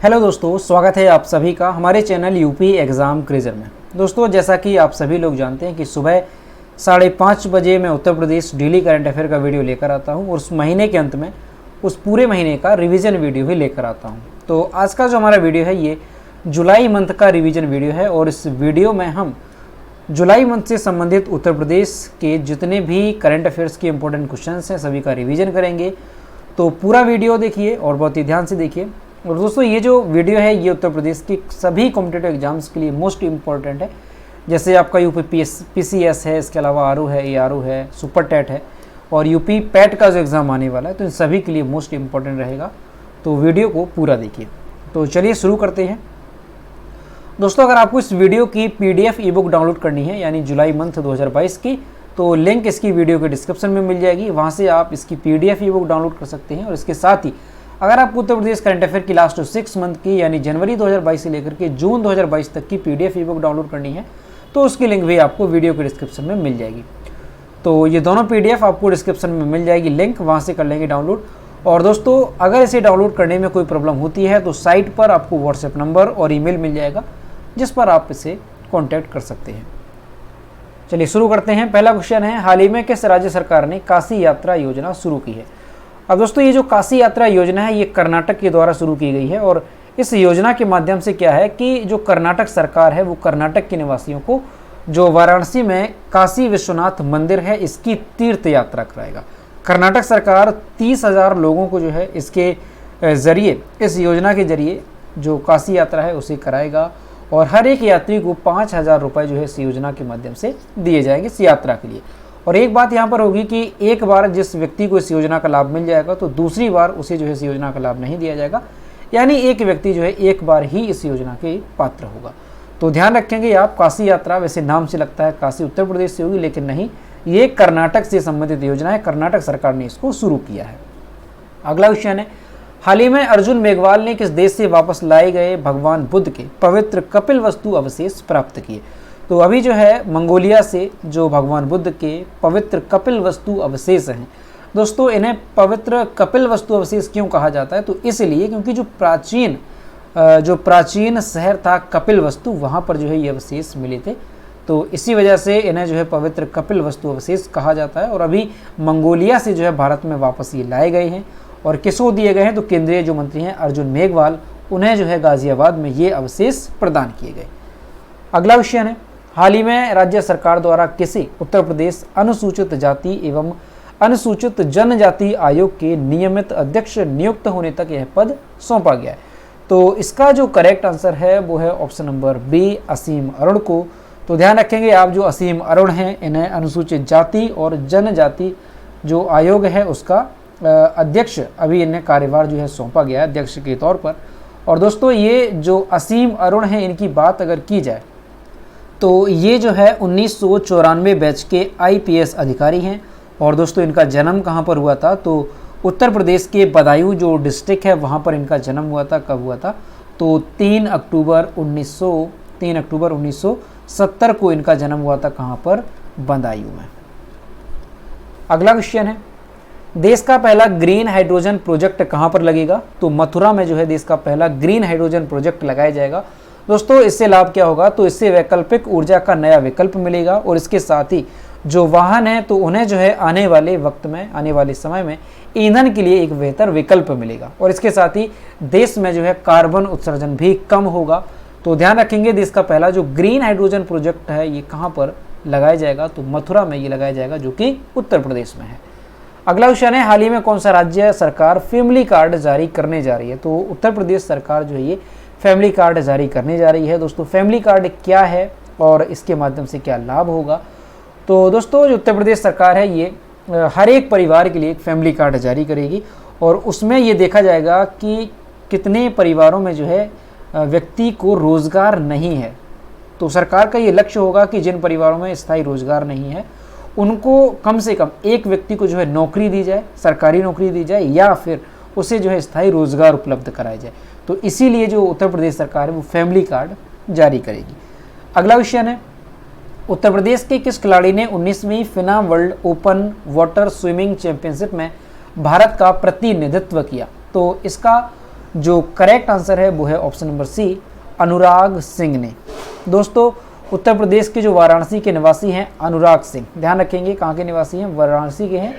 Hello दोस्तों, स्वागत है आप सभी का हमारे चैनल यूपी एग्ज़ाम क्रेजर में। दोस्तों, जैसा कि आप सभी लोग जानते हैं कि सुबह 5:30 बजे मैं Uttar Pradesh daily current affair का वीडियो लेकर आता हूं और उस महीने के अंत में उस पूरे महीने का रिवीजन वीडियो भी लेकर आता हूं। तो आज का जो हमारा वीडियो है ये जुलाई मंथ का रिवीजन वीडियो है और इस वीडियो में हम जुलाई मंथ से संबंधित उत्तर प्रदेश के जितने भी करंट अफेयर्स के इंपॉर्टेंट क्वेश्चन हैं सभी का रिवीजन करेंगे। तो पूरा वीडियो देखिए और बहुत ही ध्यान से देखिए। और दोस्तों, ये जो वीडियो है ये उत्तर प्रदेश की सभी कॉम्पिटिटिव एग्जाम्स के लिए मोस्ट इम्पॉर्टेंट है। जैसे आपका यूपी PCS है, इसके अलावा आरओ है, ARO है, सुपर टेट है और यूपी पैट का जो एग्ज़ाम आने वाला है तो इन सभी के लिए मोस्ट इम्पॉर्टेंट रहेगा। तो वीडियो को पूरा देखिए। तो चलिए शुरू करते हैं। दोस्तों, अगर आपको इस वीडियो की PDF ई-बुक डाउनलोड करनी है यानी जुलाई मंथ 2022 की, तो लिंक इसकी वीडियो के डिस्क्रिप्शन में मिल जाएगी। वहाँ से आप इसकी PDF ई-बुक डाउनलोड कर सकते हैं। और इसके साथ ही अगर आपको उत्तर प्रदेश करंट अफेयर की लास्ट 6 मंथ की यानी जनवरी 2022 से लेकर के जून 2022 तक की PDF ई-बुक डाउनलोड करनी है तो उसकी लिंक भी आपको वीडियो के डिस्क्रिप्शन में मिल जाएगी। तो ये दोनों PDF आपको डिस्क्रिप्शन में मिल जाएगी लिंक, वहाँ से कर लेंगे डाउनलोड। और दोस्तों, अगर इसे डाउनलोड करने में कोई प्रॉब्लम होती है तो साइट पर आपको व्हाट्सएप नंबर और ईमेल मिल जाएगा जिस पर आप इसे कॉन्टैक्ट कर सकते हैं। चलिए शुरू करते हैं। पहला क्वेश्चन है, हाल ही में किस राज्य सरकार ने काशी यात्रा योजना शुरू की है? अब दोस्तों, ये जो काशी यात्रा योजना है ये कर्नाटक के द्वारा शुरू की गई है और इस योजना के माध्यम से क्या है कि जो कर्नाटक सरकार है वो कर्नाटक के निवासियों को जो वाराणसी में काशी विश्वनाथ मंदिर है इसकी तीर्थ यात्रा कराएगा। कर्नाटक सरकार 30,000 लोगों को जो है इसके ज़रिए, इस योजना के ज़रिए जो काशी यात्रा है उसे कराएगा और हर एक यात्री को 5,000 रुपये जो है इस योजना के माध्यम से दिए जाएंगे इस यात्रा के लिए। और एक बात यहाँ पर होगी कि एक बार जिस व्यक्ति को इस योजना का लाभ मिल जाएगा तो दूसरी बार उसे जो है इस योजना का लाभ नहीं दिया जाएगा, यानी एक व्यक्ति जो है एक बार ही इस योजना के पात्र होगा। तो ध्यान रखेंगे आप, काशी यात्रा वैसे नाम से लगता है काशी उत्तर प्रदेश से होगी, लेकिन नहीं, ये कर्नाटक से संबंधित योजना है। कर्नाटक सरकार ने इसको शुरू किया है। अगला क्वेश्चन है, हाल ही में अर्जुन मेघवाल ने किस देश से वापस लाए गए भगवान बुद्ध के पवित्र कपिलवस्तु अवशेष प्राप्त किए? तो अभी जो है मंगोलिया से जो भगवान बुद्ध के पवित्र कपिलवस्तु अवशेष हैं, दोस्तों इन्हें पवित्र कपिलवस्तु अवशेष क्यों कहा जाता है? तो इसलिए क्योंकि जो प्राचीन शहर था कपिलवस्तु, वहाँ पर जो है ये अवशेष मिले थे। तो इसी वजह से इन्हें जो है पवित्र कपिलवस्तु अवशेष कहा जाता है। और अभी मंगोलिया से जो है भारत में वापस ये लाए गए हैं और किसको दिए गए हैं? तो केंद्रीय जो मंत्री हैं अर्जुन मेघवाल, उन्हें जो है गाजियाबाद में ये अवशेष प्रदान किए गए। अगला क्वेश्चन है, हाल ही में राज्य सरकार द्वारा किसे उत्तर प्रदेश अनुसूचित जाति एवं अनुसूचित जनजाति आयोग के नियमित अध्यक्ष नियुक्त होने तक यह पद सौंपा गया है? तो इसका जो करेक्ट आंसर है वो है ऑप्शन नंबर बी, असीम अरुण को। तो ध्यान रखेंगे आप, जो असीम अरुण हैं इन्हें अनुसूचित जाति और जनजाति जो आयोग है उसका अध्यक्ष अभी इन्हें कार्यभार जो है सौंपा गया है अध्यक्ष के तौर पर। और दोस्तों, ये जो असीम अरुण हैं इनकी बात अगर की जाए तो ये जो है 1994 बैच के IPS अधिकारी हैं। और दोस्तों, इनका जन्म कहाँ पर हुआ था? तो उत्तर प्रदेश के बदायूं जो डिस्ट्रिक्ट है वहाँ पर इनका जन्म हुआ था। कब हुआ था? तो 3 अक्टूबर 1970 को इनका जन्म हुआ था। कहाँ पर? बदायूं में। अगला क्वेश्चन है, देश का पहला ग्रीन हाइड्रोजन प्रोजेक्ट कहाँ पर लगेगा? तो मथुरा में जो है देश का पहला ग्रीन हाइड्रोजन प्रोजेक्ट लगाया जाएगा। दोस्तों, इससे लाभ क्या होगा? तो इससे वैकल्पिक ऊर्जा का नया विकल्प मिलेगा और इसके साथ ही जो वाहन है तो उन्हें जो है आने वाले वक्त में, आने वाले समय में ईंधन के लिए एक बेहतर विकल्प मिलेगा। और इसके साथ ही देश में जो है कार्बन उत्सर्जन भी कम होगा। तो ध्यान रखेंगे, देश का पहला जो ग्रीन हाइड्रोजन प्रोजेक्ट है ये कहाँ पर लगाया जाएगा? तो मथुरा में ये लगाया जाएगा जो कि उत्तर प्रदेश में है। अगला क्वेश्चन है, हाल ही में कौन सा राज्य सरकार फैमिली कार्ड जारी करने जा रही है? तो उत्तर प्रदेश सरकार जो है ये फैमिली कार्ड जारी करने जा रही है। दोस्तों, फैमिली कार्ड क्या है और इसके माध्यम से क्या लाभ होगा? तो दोस्तों, जो उत्तर प्रदेश सरकार है ये हर एक परिवार के लिए एक फैमिली कार्ड जारी करेगी और उसमें ये देखा जाएगा कि कितने परिवारों में जो है व्यक्ति को रोज़गार नहीं है। तो सरकार का ये लक्ष्य होगा कि जिन परिवारों में स्थायी रोज़गार नहीं है उनको कम से कम एक व्यक्ति को जो है नौकरी दी जाए, सरकारी नौकरी दी जाए या फिर उसे जो है स्थायी रोज़गार उपलब्ध कराया जाए। तो इसीलिए जो उत्तर प्रदेश सरकार है वो फैमिली कार्ड जारी करेगी। अगला क्वेश्चन है, उत्तर प्रदेश के किस खिलाड़ी ने 19वीं FINA world open water swimming championship में भारत का प्रतिनिधित्व किया? तो इसका जो करेक्ट आंसर है वो है ऑप्शन नंबर सी, अनुराग सिंह ने। दोस्तों उत्तर प्रदेश के जो वाराणसी के निवासी हैं अनुराग सिंह, ध्यान रखेंगे कहाँ के निवासी हैं, वाराणसी के हैं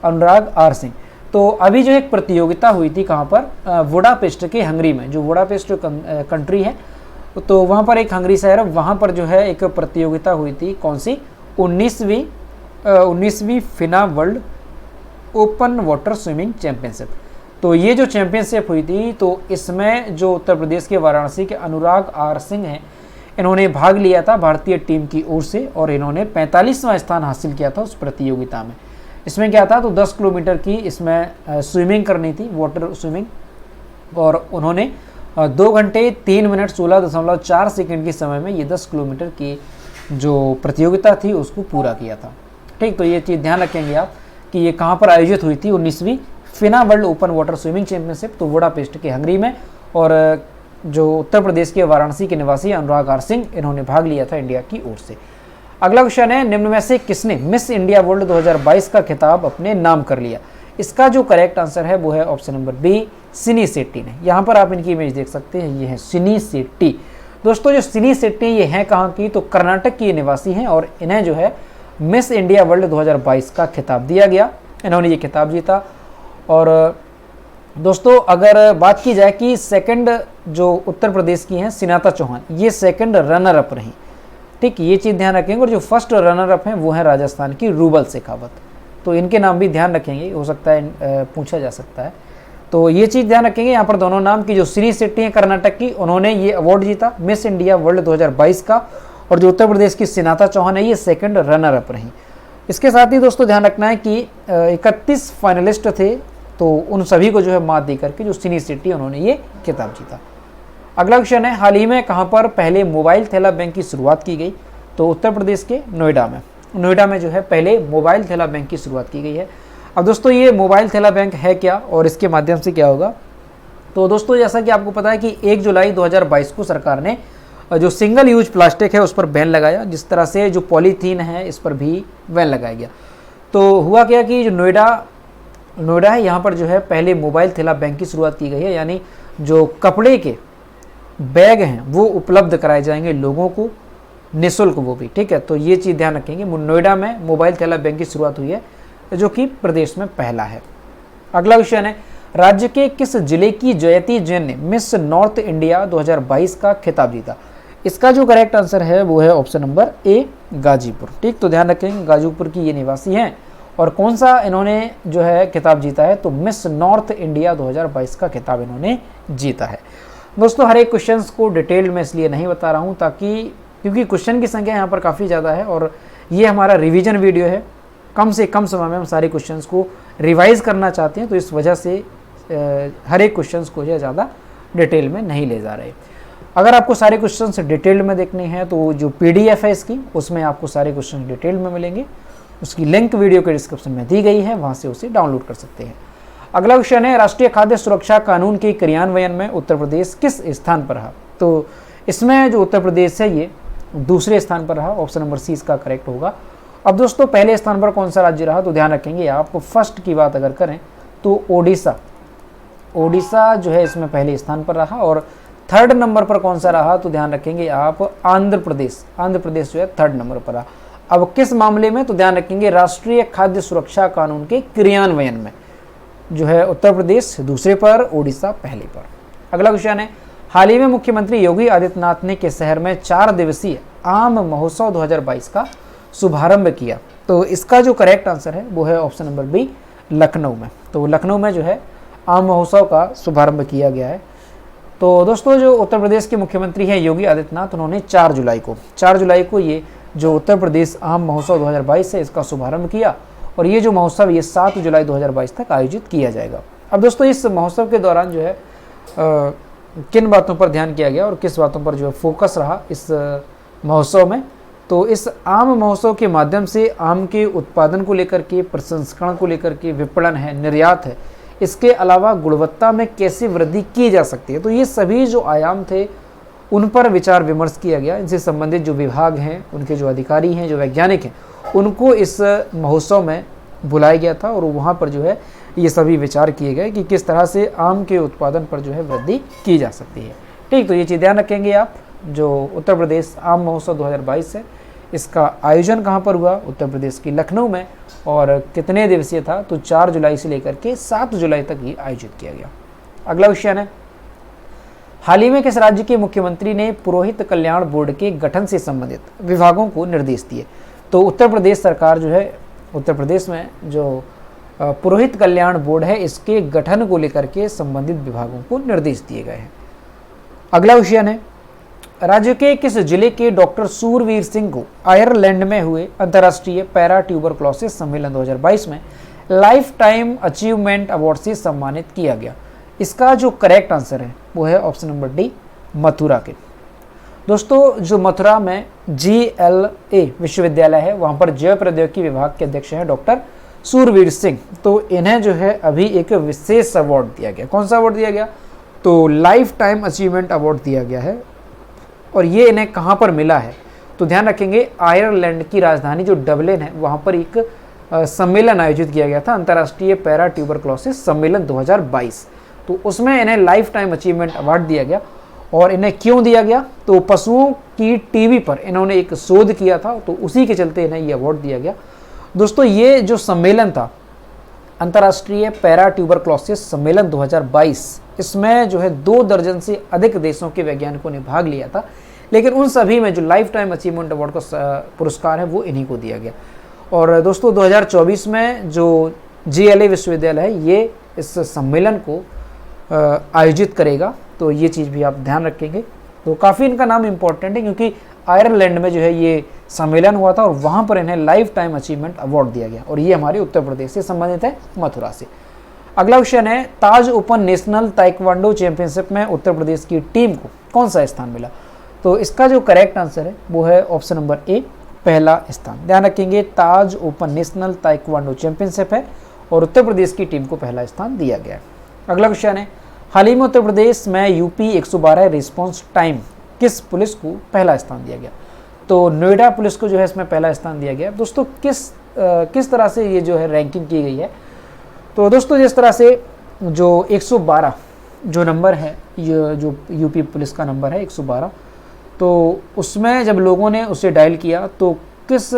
अनुराग आर सिंह। तो अभी जो एक प्रतियोगिता हुई थी कहाँ पर, बुडापेस्ट के हंगरी में, जो बुडापेस्ट कंट्री है तो वहाँ पर एक हंगरी शहर है, वहाँ पर जो है एक प्रतियोगिता हुई थी, कौन सी, 19वीं FINA world open water swimming championship. तो ये जो चैंपियनशिप हुई थी तो इसमें जो उत्तर प्रदेश के वाराणसी के अनुराग आर सिंह हैं, इन्होंने भाग लिया था भारतीय टीम की ओर से और इन्होंने 45वां स्थान हासिल किया था उस प्रतियोगिता में। इसमें क्या था, तो 10 किलोमीटर की इसमें स्विमिंग करनी थी, वाटर स्विमिंग, और उन्होंने 2 घंटे 3 मिनट 16.4 सेकंड के समय में ये 10 किलोमीटर की जो प्रतियोगिता थी उसको पूरा किया था। ठीक, तो ये चीज़ ध्यान रखेंगे आप कि ये कहाँ पर आयोजित हुई थी, 19वीं FINA world open water swimming championship, तो बुडापेस्ट के हंगरी में। और जो उत्तर प्रदेश के वाराणसी के निवासी अनुराग आर सिंह, इन्होंने भाग लिया था इंडिया की ओर से। अगला क्वेश्चन है, निम्न में से किसने मिस इंडिया वर्ल्ड 2022 का खिताब अपने नाम कर लिया। इसका जो करेक्ट आंसर है वो है ऑप्शन नंबर बी, सिनी शेट्टी ने। यहाँ पर आप इनकी इमेज देख सकते हैं, ये है सिनी शेट्टी। दोस्तों जो सिनी शेट्टी ये हैं कहाँ की, तो कर्नाटक की निवासी हैं और इन्हें जो है मिस इंडिया वर्ल्ड 2022 का खिताब दिया गया, इन्होंने ये खिताब जीता। और दोस्तों अगर बात की जाए कि सेकंड जो उत्तर प्रदेश की हैं सिनाता चौहान, ये सेकंड रनर अप रही। ठीक, ये चीज़ ध्यान रखेंगे। और जो फर्स्ट रनर अप हैं वो है राजस्थान की रूबल शेखावत, तो इनके नाम भी ध्यान रखेंगे, हो सकता है पूछा जा सकता है, तो ये चीज़ ध्यान रखेंगे यहाँ पर दोनों नाम की। जो सिनी शेट्टी हैं कर्नाटक की, उन्होंने ये अवार्ड जीता मिस इंडिया वर्ल्ड 2022 का, और जो उत्तर प्रदेश की सिनाता चौहान है ये सेकंड रनर अप रही। इसके साथ ही दोस्तों ध्यान रखना है कि 31 फाइनलिस्ट थे, तो उन सभी को जो है मात दे करके जो सिनी शेट्टी उन्होंने ये खिताब जीता। अगला क्वेश्चन है, हाल ही में कहाँ पर पहले मोबाइल थैला बैंक की शुरुआत की गई, तो उत्तर प्रदेश के नोएडा में। नोएडा में जो है पहले मोबाइल थैला बैंक की शुरुआत की गई है। अब दोस्तों ये मोबाइल थैला बैंक है क्या और इसके माध्यम से क्या होगा, तो दोस्तों जैसा कि आपको पता है कि 1 जुलाई 2022 को सरकार ने जो सिंगल यूज प्लास्टिक है उस पर बैन लगाया, जिस तरह से जो पॉलीथीन है इस पर भी बैन लगाया गया। तो हुआ क्या कि जो नोएडा है यहाँ पर जो है पहले मोबाइल थैला बैंक की शुरुआत की गई है, यानी जो कपड़े के बैग हैं वो उपलब्ध कराए जाएंगे लोगों को निःशुल्क, वो भी। ठीक है, तो ये चीज़ ध्यान रखेंगे, नोएडा में मोबाइल थैला बैंक की शुरुआत हुई है जो कि प्रदेश में पहला है। अगला क्वेश्चन है, राज्य के किस जिले की जयती जैन ने मिस नॉर्थ इंडिया 2022 का खिताब जीता। इसका जो करेक्ट आंसर है वो है ऑप्शन नंबर ए, गाजीपुर। ठीक, तो ध्यान रखेंगे गाजीपुर की ये निवासी हैं और कौन सा इन्होंने जो है खिताब जीता है, तो मिस नॉर्थ इंडिया 2022 का खिताब इन्होंने जीता है। दोस्तों हर एक क्वेश्चन को डिटेल में इसलिए नहीं बता रहा हूँ क्योंकि क्वेश्चन की संख्या यहाँ पर काफ़ी ज़्यादा है और ये हमारा रिवीजन वीडियो है, कम से कम समय में हम सारे क्वेश्चंस को रिवाइज करना चाहते हैं, तो इस वजह से हर एक क्वेश्चंस को जो ज़्यादा डिटेल में नहीं ले जा रहे। अगर आपको सारे क्वेश्चंस डिटेल में देखने हैं तो जो PDF है इसकी, उसमें आपको सारे क्वेश्चन डिटेल में मिलेंगे, उसकी लिंक वीडियो के डिस्क्रिप्शन में दी गई है, वहाँ से उसे डाउनलोड कर सकते हैं। अगला क्वेश्चन है, राष्ट्रीय खाद्य सुरक्षा कानून के क्रियान्वयन में उत्तर प्रदेश किस स्थान पर रहा। तो इसमें जो उत्तर प्रदेश है ये दूसरे स्थान पर रहा, ऑप्शन नंबर सी इसका करेक्ट होगा। अब दोस्तों पहले स्थान पर कौन सा राज्य रहा, तो ध्यान रखेंगे आप, फर्स्ट की बात अगर करें तो ओडिशा जो है इसमें पहले स्थान पर रहा। और थर्ड नंबर पर कौन सा रहा, तो ध्यान रखेंगे आप, आंध्र प्रदेश जो है थर्ड नंबर पर रहा। अब किस मामले में, तो ध्यान रखेंगे राष्ट्रीय खाद्य सुरक्षा कानून के क्रियान्वयन में जो है उत्तर प्रदेश दूसरे पर, ओडिशा पहले पर। अगला क्वेश्चन है, हाल ही में मुख्यमंत्री योगी आदित्यनाथ ने किस शहर में 4 दिवसीय आम महोत्सव 2022 का शुभारंभ किया। तो इसका जो करेक्ट आंसर है वो है ऑप्शन नंबर बी, लखनऊ में। तो लखनऊ में जो है आम महोत्सव का शुभारंभ किया गया है। तो दोस्तों जो उत्तर प्रदेश के मुख्यमंत्री हैं योगी आदित्यनाथ, उन्होंने 4 जुलाई को ये जो उत्तर प्रदेश आम महोत्सव 2022 है इसका शुभारंभ किया और ये जो महोत्सव ये 7 जुलाई 2022 तक आयोजित किया जाएगा। अब दोस्तों इस महोत्सव के दौरान जो है किन बातों पर ध्यान किया गया और किस बातों पर जो है फोकस रहा इस महोत्सव में, तो इस आम महोत्सव के माध्यम से आम के उत्पादन को लेकर के, प्रसंस्करण को लेकर के, विपणन है, निर्यात है, इसके अलावा गुणवत्ता में कैसे वृद्धि की जा सकती है, तो ये सभी जो आयाम थे उन पर विचार विमर्श किया गया। इनसे संबंधित जो विभाग हैं, उनके जो अधिकारी हैं, जो वैज्ञानिक हैं, उनको इस महोत्सव में बुलाया गया था और वहाँ पर जो है ये सभी विचार किए गए कि किस तरह से आम के उत्पादन पर जो है वृद्धि की जा सकती है। ठीक, तो ये चीज़ ध्यान रखेंगे आप। जो उत्तर प्रदेश आम महोत्सव 2022 है, इसका आयोजन कहाँ पर हुआ? उत्तर प्रदेश की लखनऊ में। और कितने दिवसीय था? तो 4 जुलाई से लेकर के 7 जुलाई तक ये आयोजित किया गया। अगला क्वेश्चन है, हाल ही में किस राज्य के मुख्यमंत्री ने पुरोहित कल्याण बोर्ड के गठन से संबंधित विभागों को निर्देश दिए? तो उत्तर प्रदेश सरकार जो है, उत्तर प्रदेश में जो पुरोहित कल्याण बोर्ड है, इसके गठन को लेकर के संबंधित विभागों को निर्देश दिए गए हैं। अगला क्वेश्चन है, राज्य के किस जिले के डॉक्टर सूरवीर सिंह को आयरलैंड में हुए अंतर्राष्ट्रीय पैरा ट्यूबरक्लोसिस सम्मेलन 2022 में लाइफ टाइम अचीवमेंट अवार्ड से सम्मानित किया गया? इसका जो करेक्ट आंसर है वो है ऑप्शन नंबर डी, मथुरा के। दोस्तों, जो मथुरा में GLA विश्वविद्यालय है, वहाँ पर जैव प्रौद्योगिकी विभाग के अध्यक्ष हैं डॉक्टर सूरवीर सिंह। तो इन्हें जो है अभी एक विशेष अवार्ड दिया गया। कौन सा अवार्ड दिया गया? तो लाइफ टाइम अचीवमेंट अवार्ड दिया गया है। और ये इन्हें कहाँ पर मिला है? तो ध्यान रखेंगे, आयरलैंड की राजधानी जो डबलिन है, वहाँ पर एक सम्मेलन आयोजित किया गया था, अंतर्राष्ट्रीय पैरा ट्यूबरक्लोसिस सम्मेलन 2022। तो उसमें इन्हें लाइफ टाइम अचीवमेंट अवार्ड दिया गया। और इन्हें क्यों दिया गया? तो पशुओं की टीबी पर इन्होंने एक शोध किया था, तो उसी के चलते इन्हें ये अवार्ड दिया गया। दोस्तों, ये जो सम्मेलन था, अंतर्राष्ट्रीय पैरा ट्यूबरक्लोसिस सम्मेलन 2022, इसमें जो है 2 दर्जन से अधिक देशों के वैज्ञानिकों ने भाग लिया था, लेकिन उन सभी में जो लाइफ टाइम अचीवमेंट अवार्ड का पुरस्कार है वो इन्हीं को दिया गया। और दोस्तों, 2024 में जो GLA विश्वविद्यालय है, ये इस सम्मेलन को आयोजित करेगा। तो ये चीज़ भी आप ध्यान रखेंगे। तो काफ़ी इनका नाम इम्पोर्टेंट है, क्योंकि आयरलैंड में जो है ये सम्मेलन हुआ था और वहाँ पर इन्हें लाइफ टाइम अचीवमेंट अवार्ड दिया गया। और ये हमारे उत्तर प्रदेश से संबंधित है, मथुरा से। अगला क्वेश्चन है, ताज ओपन नेशनल ताइक्वांडो चैंपियनशिप में उत्तर प्रदेश की टीम को कौन सा स्थान मिला? तो इसका जो करेक्ट आंसर है वो है ऑप्शन नंबर ए, पहला स्थान। ध्यान रखेंगे, ताज ओपन नेशनल ताइक्वांडो चैंपियनशिप है और उत्तर प्रदेश की टीम को पहला स्थान दिया गया है। अगला क्वेश्चन है, हाल ही में उत्तर प्रदेश में UP 112 रिस्पॉन्स टाइम किस पुलिस को पहला स्थान दिया गया? तो नोएडा पुलिस को जो है इसमें पहला स्थान दिया गया। दोस्तों, किस तरह से ये जो है रैंकिंग की गई है? तो दोस्तों, जिस तरह से जो 112 जो नंबर है, ये जो UP पुलिस का नंबर है 112, तो उसमें जब लोगों ने उसे डायल किया तो किस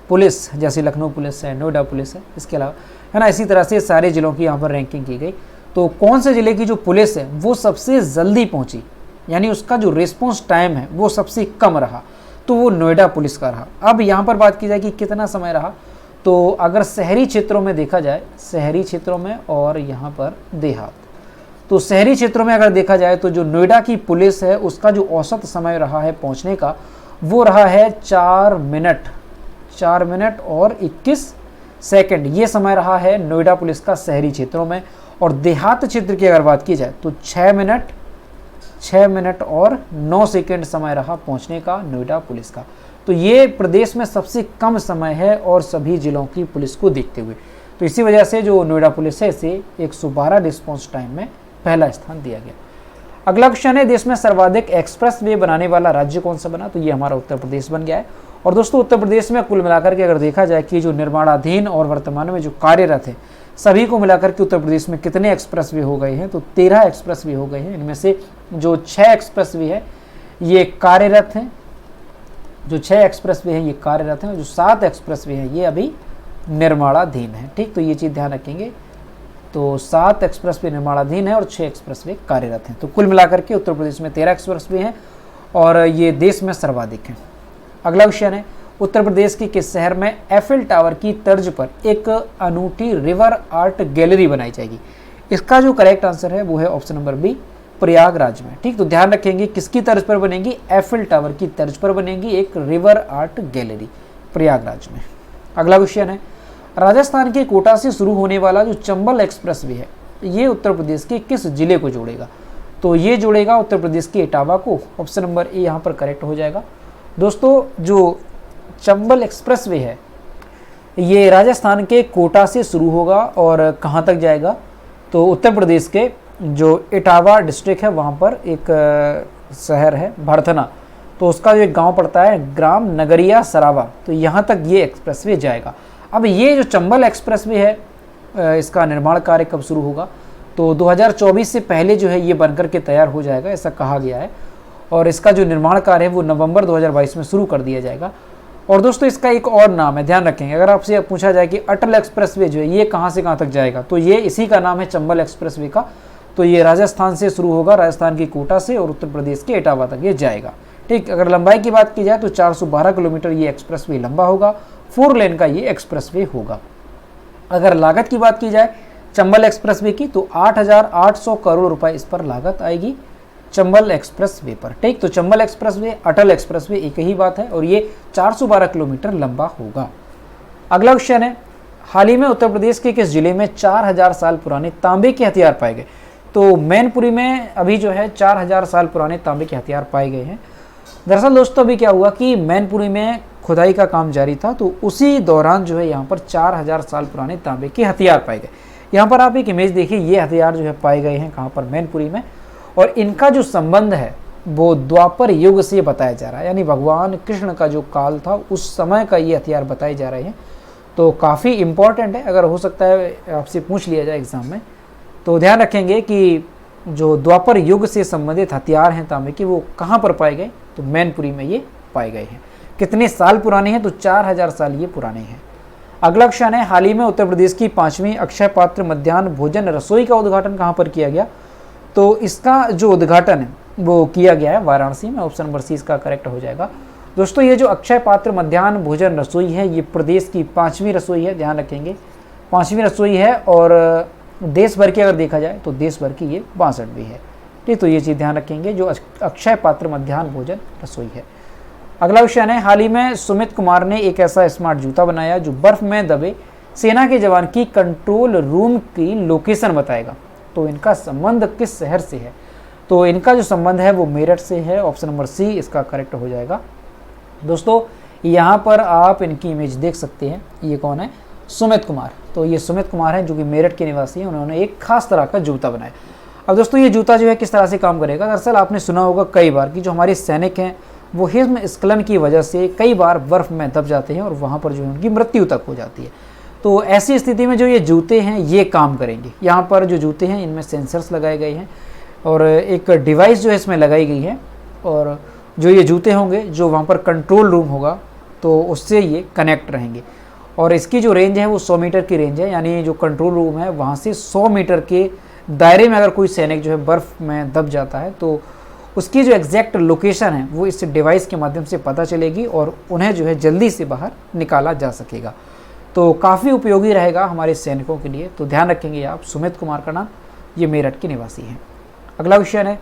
पुलिस, जैसे लखनऊ पुलिस है, नोएडा पुलिस है, इसके अलावा है ना, इसी तरह से सारे ज़िलों की यहाँ पर रैंकिंग की गई। तो कौन से ज़िले की जो पुलिस है वो सबसे जल्दी पहुँची, यानी उसका जो रिस्पॉन्स टाइम है वो सबसे कम रहा, तो वो नोएडा पुलिस का रहा। अब यहाँ पर बात की जाए कि कितना समय रहा, तो अगर शहरी क्षेत्रों में देखा जाए, शहरी क्षेत्रों में और यहाँ पर देहात, तो शहरी क्षेत्रों में अगर देखा जाए तो जो नोएडा की पुलिस है उसका जो औसत समय रहा है पहुँचने का, वो रहा है 4 मिनट और 21 सेकंड। ये समय रहा है नोएडा पुलिस का शहरी क्षेत्रों में। और देहात क्षेत्र की अगर बात की जाए तो 6 मिनट और 9 सेकंड समय रहा पहुंचने का नोएडा पुलिस का। तो ये प्रदेश में सबसे कम समय है और सभी जिलों की पुलिस को देखते हुए, तो इसी वजह से जो नोएडा पुलिस है इसे 112 रिस्पॉन्स टाइम में पहला स्थान दिया गया। अगला क्वेश्चन है, देश में सर्वाधिक एक्सप्रेस वे बनाने वाला राज्य कौन सा बना? तो ये हमारा उत्तर प्रदेश बन गया है। और दोस्तों, उत्तर प्रदेश में कुल मिलाकर के अगर देखा जाए कि जो निर्माणाधीन और वर्तमान में जो कार्यरत है, सभी को मिलाकर के उत्तर प्रदेश में कितने एक्सप्रेस वे हो गए हैं? तो 13 एक्सप्रेस वे हो गए हैं। इनमें से जो 6 एक्सप्रेस वे है ये कार्यरत हैं, जो 6 एक्सप्रेस वे हैं ये कार्यरत हैं, और जो 7 एक्सप्रेस वे हैं ये अभी निर्माणाधीन है। ठीक, तो ये चीज़ ध्यान रखेंगे। तो 7 एक्सप्रेस वे निर्माणाधीन है और 6 एक्सप्रेस वे कार्यरत हैं। तो कुल मिलाकर के उत्तर प्रदेश में 13 एक्सप्रेस वे हैं और ये देश में सर्वाधिक हैं। अगला क्वेश्चन है, उत्तर प्रदेश के किस शहर में एफिल टावर की तर्ज पर एक अनूठी रिवर आर्ट गैलरी बनाई जाएगी? इसका जो करेक्ट आंसर है वो है ऑप्शन नंबर बी, प्रयागराज में। ठीक, तो ध्यान रखेंगे किसकी तर्ज पर बनेगी? एफिल टावर की तर्ज पर बनेगी एक रिवर आर्ट गैलरी प्रयागराज में। अगला क्वेश्चन है, राजस्थान के कोटा से शुरू होने वाला जो चंबल एक्सप्रेस वे है ये उत्तर प्रदेश के किस जिले को जोड़ेगा? तो ये जोड़ेगा उत्तर प्रदेश के इटावा को। ऑप्शन नंबर ए यहाँ पर करेक्ट हो जाएगा। दोस्तों, जो चंबल एक्सप्रेस वे है ये राजस्थान के कोटा से शुरू होगा और कहाँ तक जाएगा? तो उत्तर प्रदेश के जो इटावा डिस्ट्रिक्ट है वहाँ पर एक शहर है भरथना, तो उसका जो एक गांव पड़ता है ग्राम नगरिया सरावा, तो यहाँ तक ये एक्सप्रेसवे जाएगा। अब ये जो चंबल एक्सप्रेसवे है इसका निर्माण कार्य कब शुरू होगा, तो 2024 से पहले जो है ये बनकर के तैयार हो जाएगा, ऐसा कहा गया है। और इसका जो निर्माण कार्य है वो नवंबर 2022 में शुरू कर दिया जाएगा। और दोस्तों इसका एक और नाम है, ध्यान रखेंगे, अगर आपसे पूछा जाए कि अटल एक्सप्रेसवे जो है ये कहाँ से कहाँ तक जाएगा, तो ये इसी का नाम है चंबल एक्सप्रेसवे का। तो ये राजस्थान से शुरू होगा, राजस्थान की कोटा से, और उत्तर प्रदेश के इटावा तक ये जाएगा। ठीक, अगर लंबाई की बात की जाए तो 412 किलोमीटर ये एक्सप्रेसवे लंबा होगा, 4 लेन का ये एक्सप्रेसवे होगा। अगर लागत की बात की जाए चंबल एक्सप्रेसवे की, तो 8,800 करोड़ रुपए इस पर लागत आएगी चंबल एक्सप्रेसवे पर। ठीक, तो चंबल एक्सप्रेसवे, अटल एक्सप्रेसवे एक ही बात है, और ये 412 किलोमीटर लंबा होगा। अगला क्वेश्चन है, हाल ही में उत्तर प्रदेश के किस जिले में 4000 साल पुराने तांबे के हथियार पाए गए। तो मैनपुरी में अभी जो है 4000 साल पुराने तांबे के हथियार पाए गए हैं। दरअसल दोस्तों अभी क्या हुआ कि मैनपुरी में खुदाई का काम जारी था, तो उसी दौरान जो है यहाँ पर 4000 साल पुराने तांबे के हथियार पाए गए। यहाँ पर आप एक इमेज देखिए, ये हथियार जो है पाए गए हैं कहाँ पर, मैनपुरी में, और इनका जो संबंध है वो द्वापर युग से बताया जा रहा है, यानी भगवान कृष्ण का जो काल था उस समय का ये हथियार बताए जा रहे हैं। तो काफ़ी इम्पॉर्टेंट है, अगर हो सकता है आपसे पूछ लिया जाए एग्जाम में, तो ध्यान रखेंगे कि जो द्वापर युग से संबंधित हथियार हैं तांबे के, वो कहाँ पर पाए गए, तो मैनपुरी में ये पाए गए हैं। कितने साल पुराने हैं, तो 4000 साल ये पुराने हैं। अगला क्वेश्चन है, हाल ही में उत्तर प्रदेश की 5वीं अक्षय पात्र मध्याह्न भोजन रसोई का उद्घाटन कहाँ पर किया गया। तो इसका जो उद्घाटन है वो किया गया है वाराणसी में। ऑप्शन नंबर सी इसका करेक्ट हो जाएगा। दोस्तों ये जो अक्षय पात्र मध्याह्न भोजन रसोई है, ये प्रदेश की 5वीं रसोई है, ध्यान रखेंगे 5वीं रसोई है, और देश भर की अगर देखा जाए तो देश भर की ये 62वीं है। ठीक, तो ये चीज़ ध्यान रखेंगे, जो अक्षय पात्र मध्याह्न भोजन रसोई है। अगला क्वेश्चन है, हाल ही में सुमित कुमार ने एक ऐसा स्मार्ट जूता बनाया जो बर्फ में दबे सेना के जवान की कंट्रोल रूम की लोकेशन बताएगा। तो इनका संबंध किस शहर से है, तो इनका जो संबंध है वो मेरठ से है। ऑप्शन नंबर सी इसका करेक्ट हो जाएगा। दोस्तों यहाँ पर आप इनकी इमेज देख सकते हैं, ये कौन है, सुमित कुमार। तो ये सुमित कुमार हैं जो कि मेरठ के निवासी हैं, उन्होंने एक खास तरह का जूता बनाया। अब दोस्तों ये जूता जो है किस तरह से काम करेगा, दरअसल आपने सुना होगा कई बार कि जो हमारे सैनिक हैं वो हिमस्खलन की वजह से कई बार बर्फ़ में दब जाते हैं और वहाँ पर जो है उनकी मृत्यु तक हो जाती है। तो ऐसी स्थिति में जो ये जूते हैं ये काम करेंगे। यहाँ पर जो जूते हैं इनमें सेंसर्स लगाए गए हैं और एक डिवाइस जो है इसमें लगाई गई है, और जो ये जूते होंगे जो वहाँ पर कंट्रोल रूम होगा तो उससे ये कनेक्ट रहेंगे। और इसकी जो रेंज है वो 100 मीटर की रेंज है, यानी जो कंट्रोल रूम है वहाँ से 100 मीटर के दायरे में अगर कोई सैनिक जो है बर्फ़ में दब जाता है तो उसकी जो एग्जैक्ट लोकेशन है वो इस डिवाइस के माध्यम से पता चलेगी और उन्हें जो है जल्दी से बाहर निकाला जा सकेगा। तो काफ़ी उपयोगी रहेगा हमारे सैनिकों के लिए। तो ध्यान रखेंगे आप, सुमित कुमार का नाम, ये मेरठ के निवासी हैं। अगला क्वेश्चन है,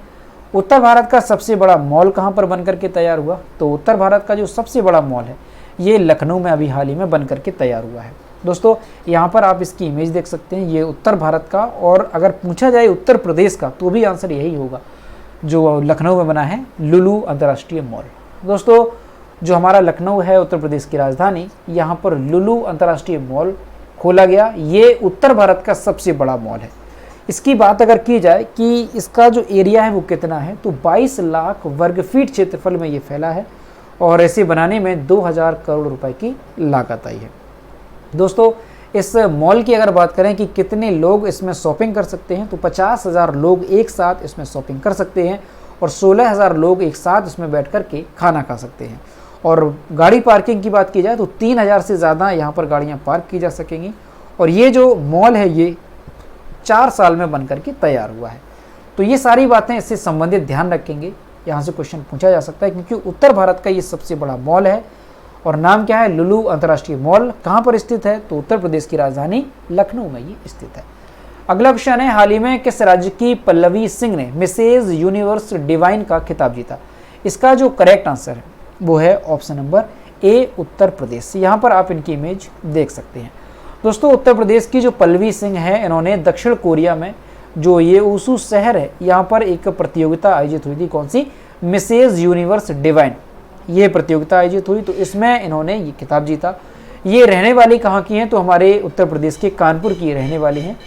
उत्तर भारत का सबसे बड़ा मॉल कहाँ पर बन करके तैयार हुआ। तो उत्तर भारत का जो सबसे बड़ा मॉल है ये लखनऊ में अभी हाल ही में बन करके तैयार हुआ है। दोस्तों यहाँ पर आप इसकी इमेज देख सकते हैं, ये उत्तर भारत का, और अगर पूछा जाए उत्तर प्रदेश का तो भी आंसर यही होगा, जो लखनऊ में बना है लुलु अंतर्राष्ट्रीय मॉल। दोस्तों जो हमारा लखनऊ है उत्तर प्रदेश की राजधानी, यहाँ पर लुलु अंतर्राष्ट्रीय मॉल खोला गया। ये उत्तर भारत का सबसे बड़ा मॉल है। इसकी बात अगर की जाए कि इसका जो एरिया है वो कितना है, तो 22 लाख वर्ग फीट क्षेत्रफल में ये फैला है और इसे बनाने में 2000 करोड़ रुपए की लागत आई है। दोस्तों इस मॉल की अगर बात करें कि कितने लोग इसमें शॉपिंग कर सकते हैं, तो 50,000 लोग एक साथ इसमें शॉपिंग कर सकते हैं और 16,000 लोग एक साथ इसमें बैठ कर के खाना खा सकते हैं। और गाड़ी पार्किंग की बात की जाए तो 3000 से ज़्यादा यहाँ पर गाड़ियाँ पार्क की जा सकेंगी। और ये जो मॉल है ये 4 साल में बन करके तैयार हुआ है। तो ये सारी बातें इससे संबंधित ध्यान रखेंगे, यहाँ से क्वेश्चन पूछा जा सकता है, क्योंकि उत्तर भारत का ये सबसे बड़ा मॉल है और नाम क्या है, लुलु अंतर्राष्ट्रीय मॉल। कहाँ पर स्थित है, तो उत्तर प्रदेश की राजधानी लखनऊ में ये स्थित है। अगला क्वेश्चन है, हाल ही में किस राज्य की पल्लवी सिंह ने मिसेज यूनिवर्स डिवाइन का खिताब जीता। इसका जो करेक्ट आंसर है वो है ऑप्शन नंबर ए, उत्तर प्रदेश। यहाँ पर आप इनकी इमेज देख सकते हैं। दोस्तों उत्तर प्रदेश की जो पल्लवी सिंह है, इन्होंने दक्षिण कोरिया में जो ये ऊसू शहर है यहाँ पर एक प्रतियोगिता आयोजित हुई थी। कौन सी, मिसेज यूनिवर्स डिवाइन, ये प्रतियोगिता आयोजित हुई, तो इसमें इन्होंने ये खिताब जीता। ये रहने वाली कहाँ की हैं, तो हमारे उत्तर प्रदेश के कानपुर की रहने वाली हैं।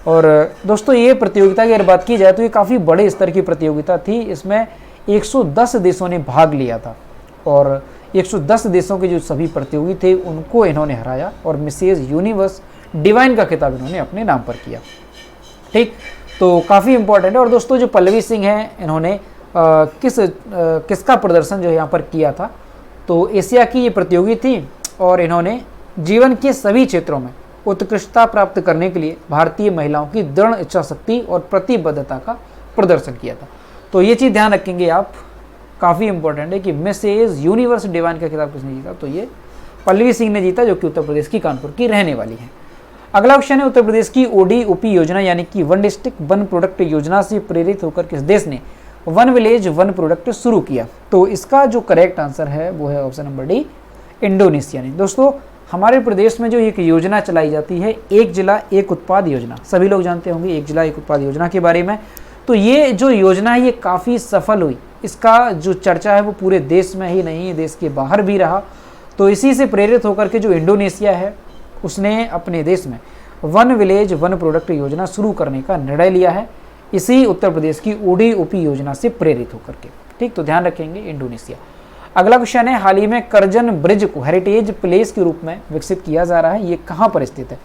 और दोस्तों ये प्रतियोगिता की अगर बात की जाए तो ये काफ़ी बड़े स्तर की प्रतियोगिता थी। इसमें 110 देशों ने भाग लिया था और 110 देशों के जो सभी प्रतियोगी थे उनको इन्होंने हराया और मिसेज यूनिवर्स डिवाइन का खिताब इन्होंने अपने नाम पर किया। ठीक, तो काफ़ी इंपॉर्टेंट है। और दोस्तों जो पल्लवी सिंह हैं, इन्होंने किसका प्रदर्शन जो है यहाँ पर किया था, तो एशिया की ये प्रतियोगी थी और इन्होंने जीवन के सभी क्षेत्रों में उत्कृष्टता प्राप्त करने के लिए भारतीय महिलाओं की दृढ़ इच्छा शक्ति और प्रतिबद्धता का प्रदर्शन किया था। तो ये चीज़ ध्यान रखेंगे आप, काफ़ी इंपॉर्टेंट है कि मिसेज यूनिवर्स डिवाइन का खिताब किसने जीता, तो ये पल्लवी सिंह ने जीता, जो कि उत्तर प्रदेश की कानपुर की रहने वाली है। अगला क्वेश्चन है, उत्तर प्रदेश की ODOP योजना यानी कि वन डिस्ट्रिक्ट वन प्रोडक्ट योजना से प्रेरित होकर किस देश ने वन विलेज वन प्रोडक्ट शुरू किया, तो इसका जो करेक्ट आंसर है वो है ऑप्शन नंबर डी, इंडोनेशिया ने। दोस्तों हमारे प्रदेश में जो एक योजना चलाई जाती है, एक जिला एक उत्पाद योजना, सभी लोग जानते होंगे एक जिला एक उत्पाद योजना के बारे में। तो ये जो योजना है ये काफ़ी सफल हुई, इसका जो चर्चा है वो पूरे देश में ही नहीं, देश के बाहर भी रहा। तो इसी से प्रेरित होकर के जो इंडोनेशिया है उसने अपने देश में वन विलेज वन प्रोडक्ट योजना शुरू करने का निर्णय लिया है, इसी उत्तर प्रदेश की ODOP योजना से प्रेरित होकर के। ठीक, तो ध्यान रखेंगे इंडोनेशिया। अगला क्वेश्चन है, हाल ही में करजन ब्रिज को हेरिटेज प्लेस के रूप में विकसित किया जा रहा है, ये कहाँ पर स्थित है,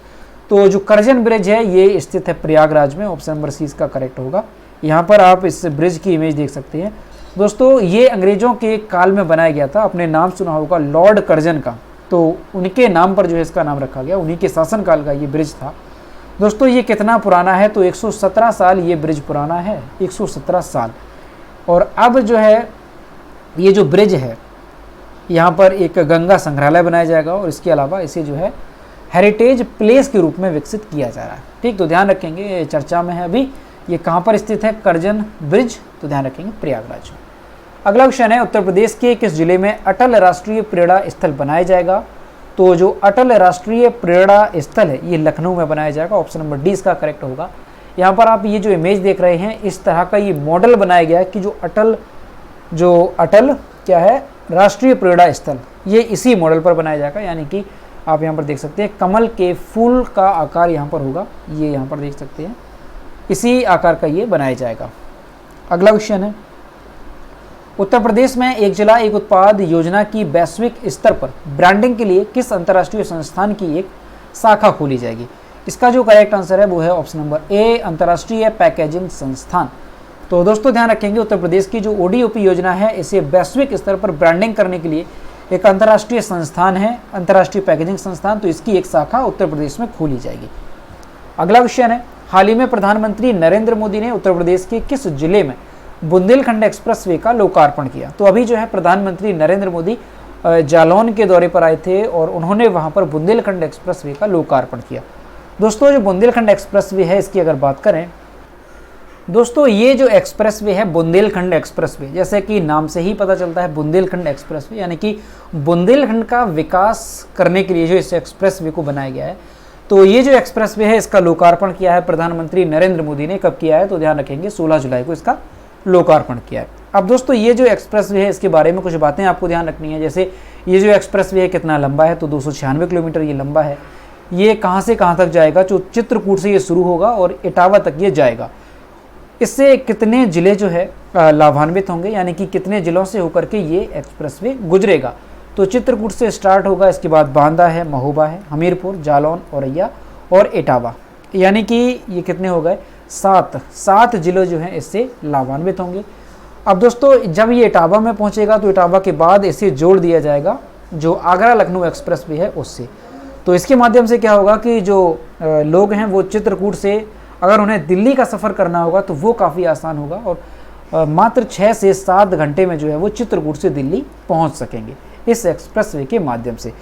तो जो करजन ब्रिज है ये स्थित है प्रयागराज में, ऑप्शन नंबर सी इसका करेक्ट होगा। यहाँ पर आप इस ब्रिज की इमेज देख सकते हैं। दोस्तों ये अंग्रेजों के काल में बनाया गया था, आपने नाम सुना होगा लॉर्ड कर्जन का, तो उनके नाम पर जो है इसका नाम रखा गया, उन्हीं के शासनकाल का ये ब्रिज था। दोस्तों ये कितना पुराना है, तो 117 साल ये ब्रिज पुराना है, 117 साल। और अब जो है ये जो ब्रिज है यहाँ पर एक गंगा संग्रहालय बनाया जाएगा और इसके अलावा इसे जो है हेरिटेज प्लेस के रूप में विकसित किया जा रहा है। ठीक, तो ध्यान रखेंगे, ये चर्चा में है अभी, ये कहाँ पर स्थित है करजन ब्रिज, तो ध्यान रखेंगे प्रयागराज में। अगला क्वेश्चन है, उत्तर प्रदेश के किस जिले में अटल राष्ट्रीय प्रेरणा स्थल बनाया जाएगा, तो जो अटल राष्ट्रीय प्रेरणा स्थल है ये लखनऊ में बनाया जाएगा, ऑप्शन नंबर डी इसका करेक्ट होगा। यहाँ पर आप ये जो इमेज देख रहे हैं, इस तरह का ये मॉडल बनाया गया है कि जो अटल क्या है राष्ट्रीय प्रेरणा स्थल, ये इसी मॉडल पर बनाया जाएगा। यानी कि आप यहाँ पर देख सकते हैं कमल के फूल का आकार यहाँ पर होगा, ये यहाँ पर देख सकते हैं, इसी आकार का ये बनाया जाएगा। अगला क्वेश्चन है, उत्तर प्रदेश में एक जिला एक उत्पाद योजना की वैश्विक स्तर पर ब्रांडिंग के लिए किस अंतर्राष्ट्रीय संस्थान की एक शाखा खोली जाएगी, इसका जो करेक्ट आंसर है वो है ऑप्शन नंबर ए, अंतर्राष्ट्रीय पैकेजिंग संस्थान। तो दोस्तों ध्यान रखेंगे, उत्तर प्रदेश की जो ODOP योजना है इसे वैश्विक स्तर पर ब्रांडिंग करने के लिए एक अंतर्राष्ट्रीय संस्थान है, अंतर्राष्ट्रीय पैकेजिंग संस्थान, तो इसकी एक शाखा उत्तर प्रदेश में खोली जाएगी। अगला क्वेश्चन है, हाल ही में प्रधानमंत्री नरेंद्र मोदी ने उत्तर प्रदेश के किस जिले में बुंदेलखंड एक्सप्रेसवे का लोकार्पण किया, तो अभी जो है प्रधानमंत्री नरेंद्र मोदी जालौन के दौरे पर आए थे और उन्होंने वहां पर बुंदेलखंड एक्सप्रेसवे का लोकार्पण किया। दोस्तों जो बुंदेलखंड एक्सप्रेसवे है इसकी अगर बात करें, दोस्तों ये जो एक्सप्रेसवे है बुंदेलखंड एक्सप्रेसवे, जैसे कि नाम से ही पता चलता है बुंदेलखंड एक्सप्रेसवे, यानी कि बुंदेलखंड का विकास करने के लिए जो इस एक्सप्रेसवे को बनाया गया है। तो ये जो एक्सप्रेसवे है इसका लोकार्पण किया है प्रधानमंत्री नरेंद्र मोदी ने, कब किया है, तो ध्यान रखेंगे 16 जुलाई को इसका लोकार्पण किया है। अब दोस्तों ये जो एक्सप्रेसवे है इसके बारे में कुछ बातें आपको ध्यान रखनी है, जैसे ये जो एक्सप्रेसवे है कितना लंबा है, तो 296 किलोमीटर ये लंबा है। ये कहाँ से कहाँ तक जाएगा, जो चित्रकूट से ये शुरू होगा और इटावा तक ये जाएगा। इससे कितने जिले जो है लाभान्वित होंगे, यानी कि कितने जिलों से होकर के ये एक्सप्रेसवे गुजरेगा, तो चित्रकूट से स्टार्ट होगा, इसके बाद बांदा है, महोबा है, हमीरपुर, जालौन, औरैया और इटावा, यानी कि ये कितने हो गए 7 जिले जो हैं इससे लाभान्वित होंगे। अब दोस्तों जब ये इटावा में पहुंचेगा तो इटावा के बाद इसे जोड़ दिया जाएगा जो आगरा लखनऊ एक्सप्रेसवे है उससे। तो इसके माध्यम से क्या होगा कि जो लोग हैं वो चित्रकूट से अगर उन्हें दिल्ली का सफ़र करना होगा तो वो काफ़ी आसान होगा और मात्र 6 से 7 घंटे में जो है वो चित्रकूट से दिल्ली पहुंच सकेंगे इस एक्सप्रेसवे के माध्यम से।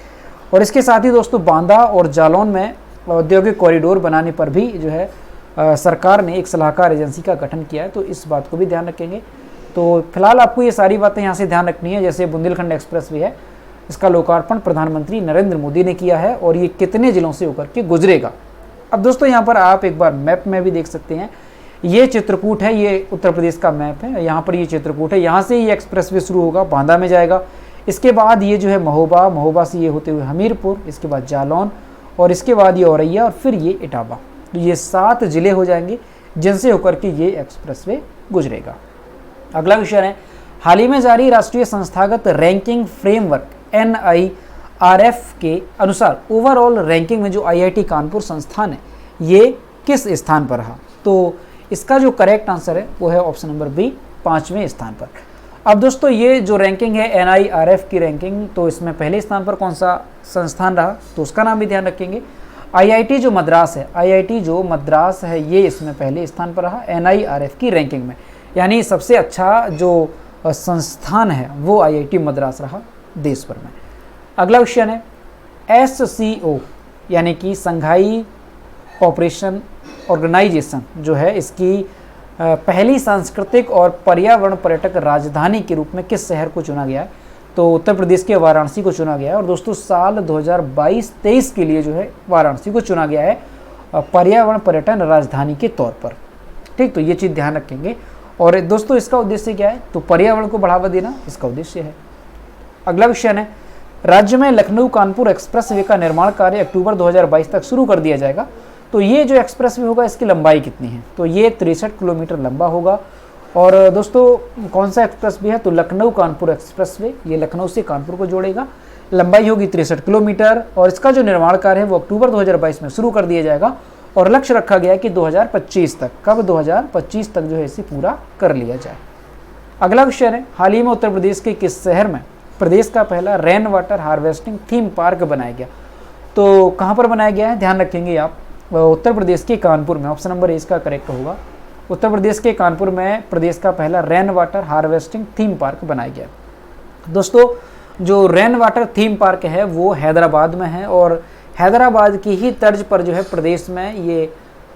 और इसके साथ ही दोस्तों बांदा और जालौन में औद्योगिक कॉरिडोर बनाने पर भी जो है सरकार ने एक सलाहकार एजेंसी का गठन किया है, तो इस बात को भी ध्यान रखेंगे। तो फिलहाल आपको ये सारी बातें यहाँ से ध्यान रखनी है, जैसे बुंदेलखंड एक्सप्रेसवे है इसका लोकार्पण प्रधानमंत्री नरेंद्र मोदी ने किया है और ये कितने जिलों से होकर के गुजरेगा। अब दोस्तों यहाँ पर आप एक बार मैप में भी देख सकते हैं, ये चित्रकूट है, ये उत्तर प्रदेश का मैप है, यहाँ पर ये चित्रकूट है, यहाँ से ये एक्सप्रेसवे शुरू होगा, बांदा में जाएगा, इसके बाद ये जो है महोबा, महोबा से ये होते हुए हमीरपुर, इसके बाद जालौन और इसके बाद ये औरैया और फिर ये इटावा। तो ये 7 जिले हो जाएंगे जिनसे होकर के ये एक्सप्रेसवे गुजरेगा। अगला क्वेश्चन है, हाल ही में जारी राष्ट्रीय संस्थागत रैंकिंग फ्रेमवर्क आरएफ के अनुसार ओवरऑल रैंकिंग में जो आईआईटी कानपुर संस्थान है ये किस स्थान पर रहा? तो इसका जो करेक्ट आंसर है वो है ऑप्शन नंबर बी, 5वें स्थान पर। अब दोस्तों ये जो रैंकिंग है एनआईआरएफ की रैंकिंग, तो इसमें पहले स्थान पर कौन सा संस्थान रहा तो उसका नाम भी ध्यान रखेंगे। आईआईटी जो मद्रास है, आईआईटी जो मद्रास है ये इसमें पहले स्थान पर रहा एनआईआरएफ की रैंकिंग में, यानी सबसे अच्छा जो संस्थान है वो आईआईटी मद्रास रहा देश भर में। अगला क्वेश्चन है एससीओ यानी कि संघाई कोऑपरेशन ऑर्गेनाइजेशन जो है, इसकी पहली सांस्कृतिक और पर्यावरण पर्यटक राजधानी के रूप में किस शहर को चुना गया है? तो उत्तर प्रदेश के वाराणसी को चुना गया है। और दोस्तों साल 2022-23 के लिए जो है वाराणसी को चुना गया है पर्यावरण पर्यटन राजधानी के तौर पर। ठीक, तो ये चीज़ ध्यान रखेंगे। और दोस्तों इसका उद्देश्य क्या है? तो पर्यावरण को बढ़ावा देना इसका उद्देश्य है। अगला क्वेश्चन है राज्य में लखनऊ कानपुर एक्सप्रेस वे का निर्माण कार्य अक्टूबर 2022 तक शुरू कर दिया जाएगा। तो ये जो एक्सप्रेस वे होगा इसकी लंबाई कितनी है? तो ये 63 किलोमीटर लंबा होगा। और दोस्तों कौन सा एक्सप्रेस वे है? तो लखनऊ कानपुर एक्सप्रेस वे, ये लखनऊ से कानपुर को जोड़ेगा। लंबाई होगी 63 किलोमीटर और इसका जो निर्माण कार्य है वो अक्टूबर 2022 में शुरू कर दिया जाएगा। और लक्ष्य रखा गया है कि 2025 तक, कब 2025 तक जो है इसे पूरा कर लिया जाए। अगला क्वेश्चन है हाल ही में उत्तर प्रदेश के किस शहर में प्रदेश का पहला rain water harvesting theme park बनाया गया? तो कहाँ पर बनाया गया है? ध्यान रखेंगे आप, उत्तर प्रदेश के कानपुर में। ऑप्शन नंबर ए इसका करेक्ट होगा। उत्तर प्रदेश के कानपुर में प्रदेश का पहला rain water harvesting theme park बनाया गया। दोस्तों जो रेन वाटर थीम पार्क है वो हैदराबाद में है और हैदराबाद की ही तर्ज पर जो है प्रदेश में ये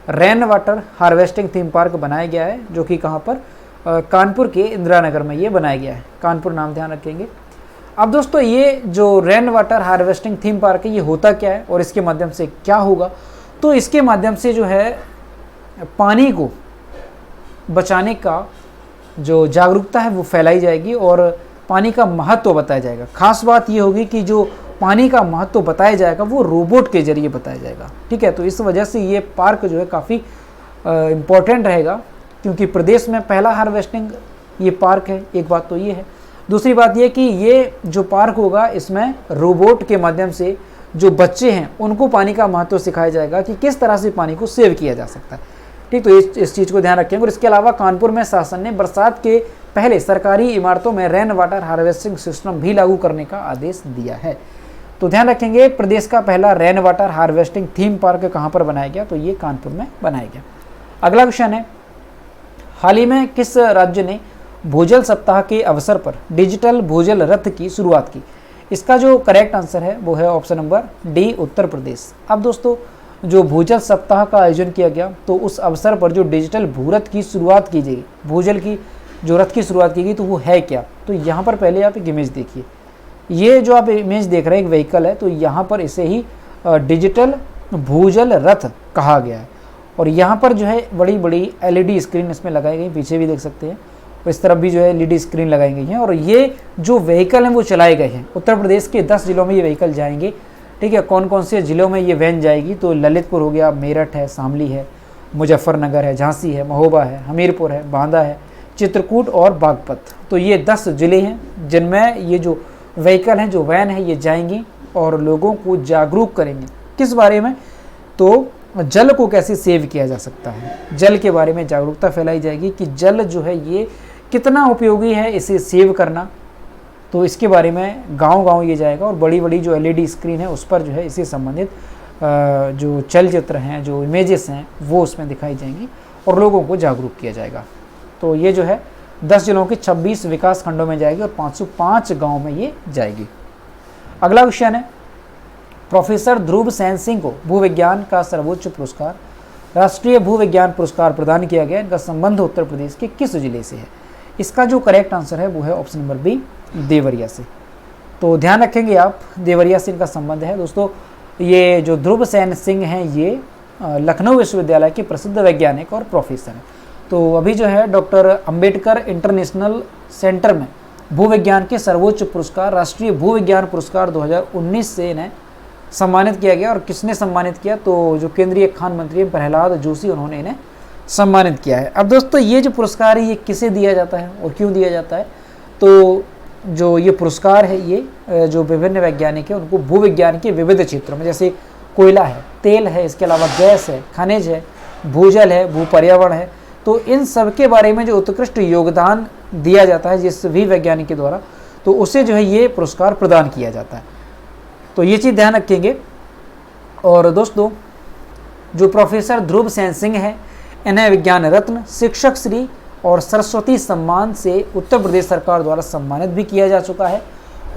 rain water harvesting theme park बनाया गया है, जो कि कहाँ पर? कानपुर के इंदिरा नगर में ये बनाया गया है। कानपुर नाम ध्यान रखेंगे। अब दोस्तों ये जो rain water harvesting theme park है ये होता क्या है और इसके माध्यम से क्या होगा? तो इसके माध्यम से जो है पानी को बचाने का जो जागरूकता है वो फैलाई जाएगी और पानी का महत्व बताया जाएगा। खास बात ये होगी कि जो पानी का महत्व बताया जाएगा वो रोबोट के जरिए बताया जाएगा। ठीक है, तो इस वजह से ये पार्क जो है काफ़ी इम्पोर्टेंट रहेगा क्योंकि प्रदेश में पहला हार्वेस्टिंग ये पार्क है। एक बात तो ये है। दूसरी बात ये कि ये जो पार्क होगा इसमें रोबोट के माध्यम से जो बच्चे हैं उनको पानी का महत्व सिखाया जाएगा कि किस तरह से पानी को सेव किया जा सकता है। ठीक, तो इस चीज़ को ध्यान रखेंगे। और इसके अलावा कानपुर में शासन ने बरसात के पहले सरकारी इमारतों में रेन वाटर हार्वेस्टिंग सिस्टम भी लागू करने का आदेश दिया है। तो ध्यान रखेंगे प्रदेश का पहला rain water harvesting theme park कहाँ पर बनाया गया? तो ये कानपुर में बनाया गया। अगला क्वेश्चन है हाल ही में किस राज्य ने भूजल सप्ताह के अवसर पर डिजिटल भूजल रथ की शुरुआत की? इसका जो करेक्ट आंसर है वो है option number D, Uttar Pradesh. अब दोस्तों जो भूजल सप्ताह का आयोजन किया गया तो उस अवसर पर जो डिजिटल भूरथ की शुरुआत की गई, भूजल की जो रथ की शुरुआत की गई तो वो है क्या? तो यहाँ पर पहले आप एक इमेज देखिए। ये जो आप इमेज देख रहे हैं एक व्हीकल है, तो यहाँ पर इसे ही डिजिटल भूजल रथ कहा गया है। और यहाँ पर जो है बड़ी बड़ी एलईडी स्क्रीन इसमें लगाई गई, पीछे भी देख सकते हैं, और इस तरफ भी जो है एलईडी स्क्रीन लगाई गई हैं। और ये जो व्हीकल हैं वो चलाए गए हैं। उत्तर प्रदेश के 10 जिलों में ये व्हीकल जाएंगे। ठीक है, कौन कौन से ज़िलों में ये वैन जाएगी? तो ललितपुर हो गया, मेरठ है, शामली है, मुजफ्फरनगर है, झांसी है, महोबा है, हमीरपुर है, बांदा है, चित्रकूट और बागपत। तो ये 10 ज़िले हैं जिनमें ये जो व्हीकल हैं, जो वैन है, ये जाएंगी और लोगों को जागरूक करेंगे। किस बारे में? तो जल को कैसे सेव किया जा सकता है, जल के बारे में जागरूकता फैलाई जाएगी कि जल जो है ये कितना उपयोगी है, इसे सेव करना। तो इसके बारे में गांव-गांव ये जाएगा और बड़ी बड़ी जो एलईडी स्क्रीन है उस पर जो है इससे संबंधित जो चलचित्र हैं, जो इमेजेस हैं वो उसमें दिखाई जाएंगी और लोगों को जागरूक किया जाएगा। तो ये जो है 10 जिलों के 26 विकास खंडों में जाएगी और 505 गाँव में ये जाएगी। अगला क्वेश्चन है प्रोफेसर ध्रुव सेन सिंह को भूविज्ञान का सर्वोच्च पुरस्कार राष्ट्रीय भूविज्ञान पुरस्कार प्रदान किया गया। इनका संबंध उत्तर प्रदेश के किस जिले से है? इसका जो करेक्ट आंसर है वो है ऑप्शन नंबर बी, देवरिया से। तो ध्यान रखेंगे आप, देवरिया से इनका संबंध है। दोस्तों ये जो ध्रुव सेन सिंह हैं ये लखनऊ विश्वविद्यालय के प्रसिद्ध वैज्ञानिक और प्रोफेसर हैं। तो अभी जो है डॉक्टर अंबेडकर इंटरनेशनल सेंटर में भूविज्ञान के सर्वोच्च पुरस्कार राष्ट्रीय भूविज्ञान पुरस्कार 2019 से इन्हें सम्मानित किया गया। और किसने सम्मानित किया? तो जो केंद्रीय खान मंत्री प्रहलाद जोशी, उन्होंने इन्हें सम्मानित किया है। अब दोस्तों ये जो पुरस्कार है ये किसे दिया जाता है और क्यों दिया जाता है? तो जो ये पुरस्कार है ये जो विभिन्न वैज्ञानिक है उनको भूविज्ञान के विविध क्षेत्रों में, जैसे कोयला है, तेल है, इसके अलावा गैस है, खनिज है, भूजल है, भू पर्यावरण है, तो इन सब के बारे में जो उत्कृष्ट योगदान दिया जाता है जिस भी वैज्ञानिक के द्वारा, तो उसे जो है ये पुरस्कार प्रदान किया जाता है। तो ये चीज़ ध्यान रखेंगे। और दोस्तों जो प्रोफेसर ध्रुव सेन सिंह है, इन्हें विज्ञान रत्न, शिक्षक श्री और सरस्वती सम्मान से उत्तर प्रदेश सरकार द्वारा सम्मानित भी किया जा चुका है।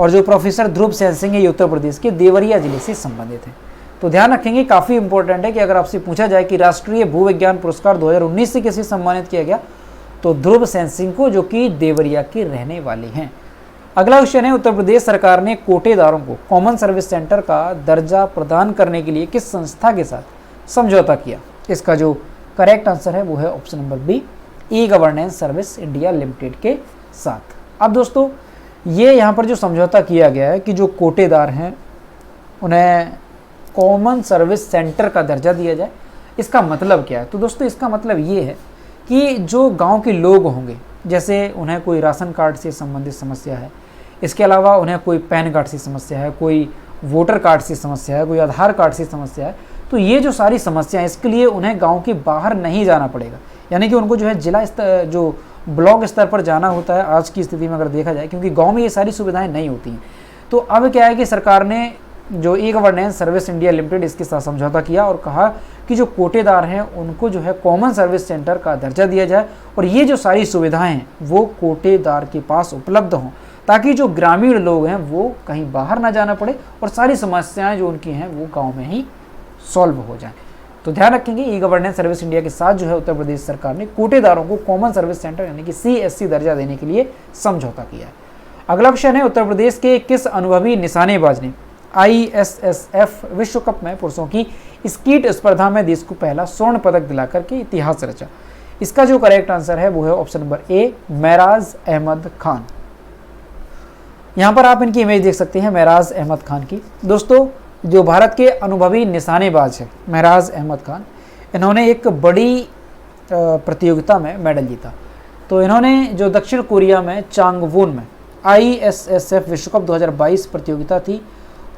और जो प्रोफेसर ध्रुव सेन सिंह है ये उत्तर प्रदेश के देवरिया जिले से संबंधित है। तो ध्यान रखेंगे, काफ़ी इंपॉर्टेंट है कि अगर आपसे पूछा जाए कि राष्ट्रीय भूविज्ञान पुरस्कार 2019 से किसे सम्मानित किया गया, तो ध्रुव सेन सिंह को, जो कि देवरिया के रहने वाले हैं। अगला क्वेश्चन है, उत्तर प्रदेश सरकार ने कोटेदारों को कॉमन सर्विस सेंटर का दर्जा प्रदान करने के लिए किस संस्था के साथ समझौता किया? इसका जो करेक्ट आंसर है वो है option number B, e governance service India limited के साथ। अब दोस्तों ये यहाँ पर जो समझौता किया गया है कि जो कोटेदार हैं उन्हें कॉमन सर्विस सेंटर का दर्जा दिया जाए, इसका मतलब क्या है? तो दोस्तों इसका मतलब ये है कि जो गांव के लोग होंगे, जैसे उन्हें कोई राशन कार्ड से संबंधित समस्या है, इसके अलावा उन्हें कोई पैन कार्ड से समस्या है, कोई वोटर कार्ड से समस्या है, कोई आधार कार्ड से समस्या है, तो ये जो सारी समस्याएं, इसके लिए उन्हें गांव के बाहर नहीं जाना पड़ेगा। यानी कि उनको जो है जिला स्तर, जो ब्लॉक स्तर पर जाना होता है आज की स्थिति में अगर देखा जाए, क्योंकि गांव में ये सारी सुविधाएं नहीं होती हैं। तो अब क्या है कि सरकार ने जो ई गवर्नेंस सर्विस इंडिया लिमिटेड इसके साथ समझौता किया और कहा कि जो कोटेदार हैं उनको जो है कॉमन सर्विस सेंटर का दर्जा दिया जाए और ये जो सारी सुविधाएं हैं वो कोटेदार के पास उपलब्ध हों, ताकि जो ग्रामीण लोग हैं वो कहीं बाहर ना जाना पड़े और सारी समस्याएं जो उनकी हैं वो गाँव में ही सॉल्व हो जाएं। तो ध्यान रखेंगे, ई गवर्नेंस सर्विस इंडिया के साथ जो है उत्तर प्रदेश सरकार ने कोटेदारों को कॉमन सर्विस सेंटर यानी कि CSC दर्जा देने के लिए समझौता किया है। अगला क्वेश्चन है, उत्तर प्रदेश के किस अनुभवी निशानेबाज ने ISSF विश्व कप में पुरुषों की स्कीट स्पर्धा में देश को पहला स्वर्ण पदक दिलाकर के इतिहास रचा? इसका जो करेक्ट आंसर है वो है option number A, Meraj Ahmed Khan. यहाँ पर आप इनकी इमेज देख सकते हैं मेराज अहमद खान की। दोस्तों जो भारत के अनुभवी निशानेबाज है मेराज अहमद खान, इन्होंने एक बड़ी प्रतियोगिता में मेडल जीता। तो इन्होंने जो दक्षिण कोरिया में चांगवोन में ISSF विश्व कप 2022 प्रतियोगिता थी,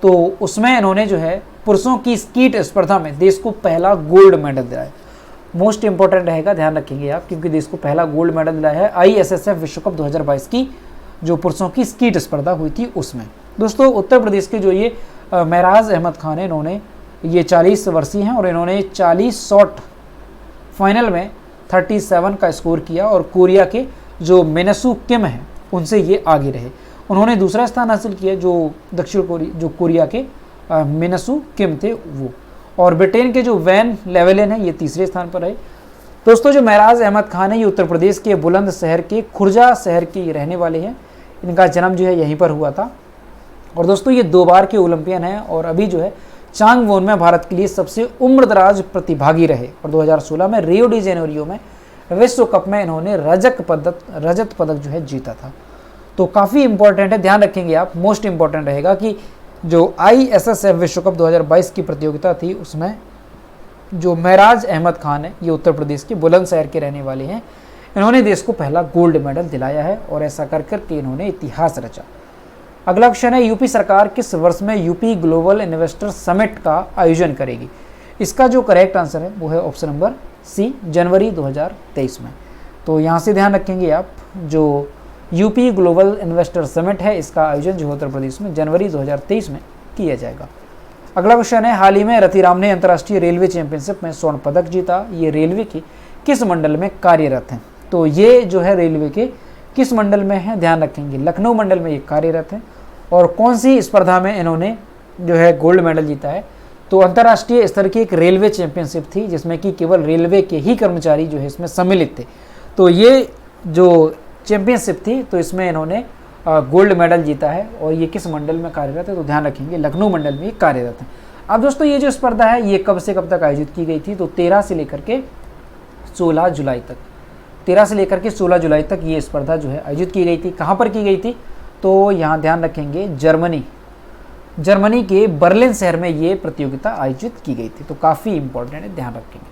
तो उसमें इन्होंने जो है पुरुषों की स्कीट स्पर्धा में देश को पहला गोल्ड मेडल दिलाया। मोस्ट इंपॉर्टेंट रहेगा, ध्यान रखेंगे आप, क्योंकि देश को पहला गोल्ड मेडल दिलाया है ISSF विश्व कप 2022 की जो पुरुषों की स्कीट स्पर्धा हुई थी उसमें। दोस्तों उत्तर प्रदेश के जो ये मेराज अहमद खान है, इन्होंने ये 40 वर्षीय हैं और इन्होंने 40 शॉट फाइनल में 37 का स्कोर किया और कोरिया के जो मिनसू किम हैं उनसे ये आगे रहे। उन्होंने दूसरा स्थान हासिल किया, जो दक्षिण कोरिया के मिनसू किम थे वो, और ब्रिटेन के जो वैन लेवेलिन है ये तीसरे स्थान पर रहे। दोस्तों जो मेराज अहमद खान है ये उत्तर प्रदेश के बुलंदशहर के खुर्जा शहर के रहने वाले हैं। इनका जन्म जो है यहीं पर हुआ था और दोस्तों ये 2 बार के ओलंपियन हैं और अभी जो है चांगवोन में भारत के लिए सबसे उम्रदराज प्रतिभागी रहे और 2016 में रियो डी जेनेरियो में विश्व कप में इन्होंने रजत पदक जो है जीता था। तो काफ़ी इंपॉर्टेंट है, ध्यान रखेंगे आप, मोस्ट इंपॉर्टेंट रहेगा कि जो ISSF विश्व कप 2022 की प्रतियोगिता थी उसमें जो मेराज अहमद खान है ये उत्तर प्रदेश के बुलंदशहर के रहने वाले हैं। इन्होंने देश को पहला गोल्ड मेडल दिलाया है और ऐसा कर करके इन्होंने इतिहास रचा। अगला क्वेश्चन है, यूपी सरकार किस वर्ष में यूपी ग्लोबल इन्वेस्टर समिट का आयोजन करेगी? इसका जो करेक्ट आंसर है वो है ऑप्शन नंबर सी, जनवरी 2023 में। तो यहाँ से ध्यान रखेंगे आप, जो यूपी ग्लोबल इन्वेस्टर समिट है इसका आयोजन जो उत्तर प्रदेश में जनवरी 2023 में किया जाएगा। अगला क्वेश्चन है, हाल ही में रतिराम ने अंतर्राष्ट्रीय रेलवे चैंपियनशिप में स्वर्ण पदक जीता, ये रेलवे के किस मंडल में कार्यरत हैं? तो ये जो है रेलवे के किस मंडल में है, ध्यान रखेंगे, लखनऊ मंडल में ये कार्यरत हैं। और कौन सी स्पर्धा में इन्होंने जो है गोल्ड मेडल जीता है? तो अंतर्राष्ट्रीय स्तर की एक रेलवे चैंपियनशिप थी जिसमें कि केवल रेलवे के ही कर्मचारी जो है इसमें सम्मिलित थे। तो ये जो चैंपियनशिप थी तो इसमें इन्होंने गोल्ड मेडल जीता है और ये किस मंडल में कार्यरत है? तो ध्यान रखेंगे लखनऊ मंडल में कार्यरत है। अब दोस्तों ये जो स्पर्धा है ये कब से कब तक आयोजित की गई थी? तो 13 से लेकर के 16 जुलाई तक, 13 से लेकर के 16 जुलाई तक ये स्पर्धा जो है आयोजित की गई थी। कहाँ पर की गई थी? तो यहाँ ध्यान रखेंगे जर्मनी के बर्लिन शहर में ये प्रतियोगिता आयोजित की गई थी। तो काफ़ी इंपॉर्टेंट है, ध्यान रखेंगे।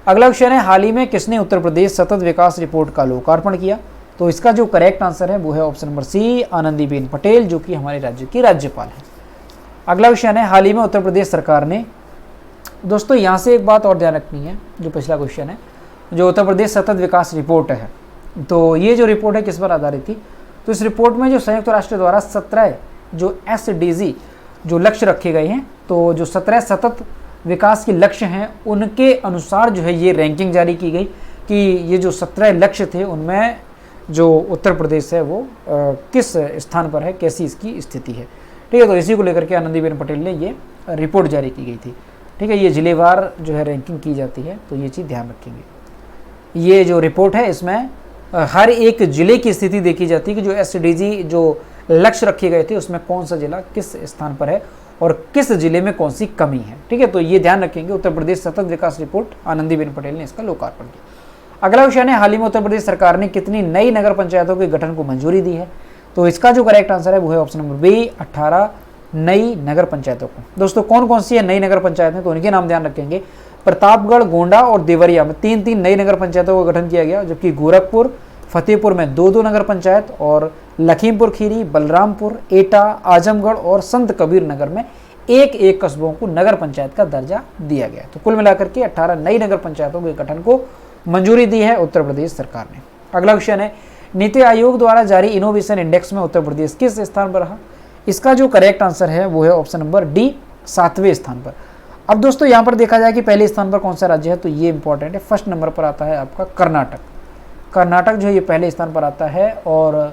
अगला क्वेश्चन है, हाल ही में किसने उत्तर प्रदेश सतत विकास रिपोर्ट का लोकार्पण किया? तो इसका जो करेक्ट आंसर है वो है option number C, Anandiben Patel, जो कि हमारे राज्य की राज्यपाल है। अगला क्वेश्चन है, हाल ही में उत्तर प्रदेश सरकार ने, दोस्तों यहाँ से एक बात और ध्यान रखनी है, जो पिछला क्वेश्चन है, जो उत्तर प्रदेश सतत विकास रिपोर्ट है, तो ये जो रिपोर्ट है किस पर आधारित थी, तो इस रिपोर्ट में जो संयुक्त राष्ट्र द्वारा 17 जो SDG जो लक्ष्य रखे गए हैं, तो जो 17 सतत विकास के लक्ष्य हैं उनके अनुसार जो है ये रैंकिंग जारी की गई कि ये जो 17 लक्ष्य थे उनमें जो उत्तर प्रदेश है वो किस स्थान पर है, कैसी इसकी स्थिति है। ठीक है, तो इसी को लेकर के आनंदीबेन पटेल ने ये रिपोर्ट जारी की गई थी। ठीक है, ये जिलेवार जो है रैंकिंग की जाती है, तो ये चीज़ ध्यान रखेंगे। ये जो रिपोर्ट है इसमें हर एक जिले की स्थिति देखी जाती है कि जो SDG जो लक्ष्य रखे गए थे उसमें कौन सा जिला किस स्थान पर है और किस जिले में कौन सी कमी है। ठीक है, तो ये ध्यान रखेंगे। उत्तर प्रदेश सतत विकास रिपोर्ट, आनंदीबेन पटेल ने इसका लोकार्पण किया। अगला क्वेश्चन है, हाल ही में उत्तर प्रदेश सरकार ने कितनी नई नगर पंचायतों के गठन को मंजूरी दी है, तो इसका जो करेक्ट आंसर है वो है ऑप्शन नंबर बी, 18 नई नगर पंचायतों को। दोस्तों कौन कौन सी है नई नगर पंचायतें, तो उनके नाम ध्यान रखेंगे। प्रतापगढ़, गोंडा और देवरिया में 3-3 नई नगर पंचायतों का गठन किया गया, जबकि गोरखपुर, फतेहपुर में 2-2 नगर पंचायत और लखीमपुर खीरी, बलरामपुर, एटा, आजमगढ़ और संत कबीर नगर में 1-1 कस्बों को नगर पंचायत का दर्जा दिया गया। तो कुल मिलाकर के 18 नई नगर पंचायतों के गठन को मंजूरी दी है उत्तर प्रदेश सरकार ने। अगला क्वेश्चन है, नीति आयोग द्वारा जारी इनोवेशन इंडेक्स में उत्तर प्रदेश किस स्थान पर रहा, इसका जो करेक्ट आंसर है वो है ऑप्शन नंबर डी, 7वें स्थान पर। अब दोस्तों यहाँ पर देखा जाए कि पहले स्थान पर कौन सा राज्य है, तो ये इंपॉर्टेंट है। फर्स्ट नंबर पर आता है आपका कर्नाटक। कर्नाटक जो है ये पहले स्थान पर आता है। और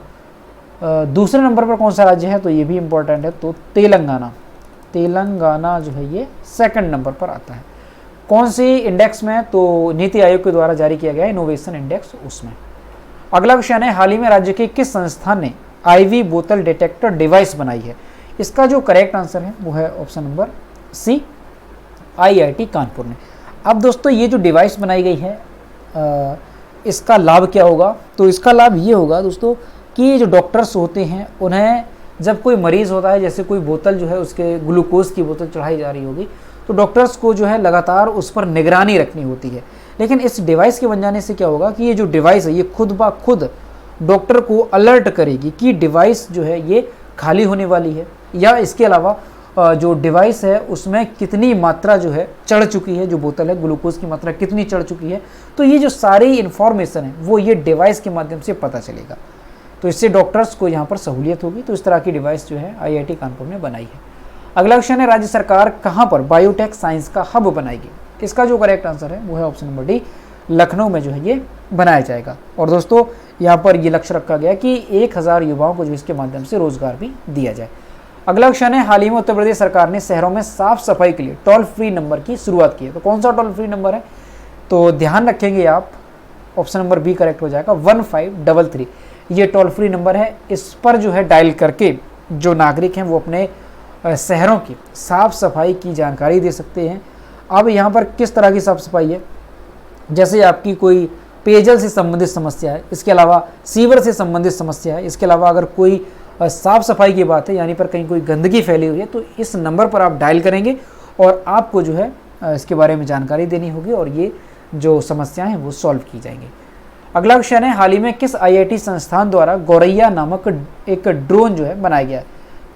दूसरे नंबर पर कौन सा राज्य है, तो ये भी इंपॉर्टेंट है, तो तेलंगाना। तेलंगाना जो है ये सेकंड नंबर पर आता है। कौन सी इंडेक्स में, तो नीति आयोग के द्वारा जारी किया गया इनोवेशन इंडेक्स, उसमें। अगला क्वेश्चन है, हाल ही में राज्य के किस संस्थान ने IV बोतल डिटेक्टर डिवाइस बनाई है, इसका जो करेक्ट आंसर है वो है option number C, IIT Kanpur ने। अब दोस्तों ये जो डिवाइस बनाई गई है इसका लाभ क्या होगा, तो इसका लाभ ये होगा दोस्तों कि ये जो डॉक्टर्स होते हैं उन्हें जब कोई मरीज़ होता है, जैसे कोई बोतल जो है उसके ग्लूकोज की बोतल चढ़ाई जा रही होगी, तो डॉक्टर्स को जो है लगातार उस पर निगरानी रखनी होती है। लेकिन इस डिवाइस के बन जाने से क्या होगा कि ये जो डिवाइस है ये खुद ब खुद डॉक्टर को अलर्ट करेगी कि डिवाइस जो है ये खाली होने वाली है, या इसके अलावा जो डिवाइस है उसमें कितनी मात्रा जो है चढ़ चुकी है, जो बोतल है ग्लूकोज की मात्रा कितनी चढ़ चुकी है, तो ये जो सारी इन्फॉर्मेशन है वो ये डिवाइस के माध्यम से पता चलेगा। तो इससे डॉक्टर्स को यहाँ पर सहूलियत होगी। तो इस तरह की डिवाइस जो है IIT कानपुर ने बनाई है। अगला क्वेश्चन है, राज्य सरकार कहाँ पर बायोटेक साइंस का हब बनाएगी, इसका जो करेक्ट आंसर है वो है ऑप्शन नंबर डी, लखनऊ में जो है ये बनाया जाएगा। और दोस्तों यहाँ पर ये लक्ष्य रखा गया कि 1000 युवाओं को जो इसके माध्यम से रोजगार भी दिया जाए। अगला क्वेश्चन है, हाल ही में उत्तर प्रदेश सरकार ने शहरों में साफ सफाई के लिए टोल फ्री नंबर की शुरुआत की है, तो कौन सा टोल फ्री नंबर है, तो ध्यान रखेंगे आप, ऑप्शन नंबर बी करेक्ट हो जाएगा, 1533। ये टोल फ्री नंबर है। इस पर जो है डायल करके जो नागरिक हैं वो अपने शहरों की साफ सफाई की जानकारी दे सकते हैं। अब यहाँ पर किस तरह की साफ सफाई है, जैसे आपकी कोई पेयजल से संबंधित समस्या है, इसके अलावा सीवर से संबंधित समस्या है, इसके अलावा अगर कोई साफ सफाई की बात है, यानी पर कहीं कोई गंदगी फैली हुई है, तो इस नंबर पर आप डायल करेंगे और आपको जो है इसके बारे में जानकारी देनी होगी और ये जो समस्याएं हैं वो सॉल्व की जाएंगी। अगला क्वेश्चन है, हाल ही में किस IIT संस्थान द्वारा गौरैया नामक एक ड्रोन जो है बनाया गया है,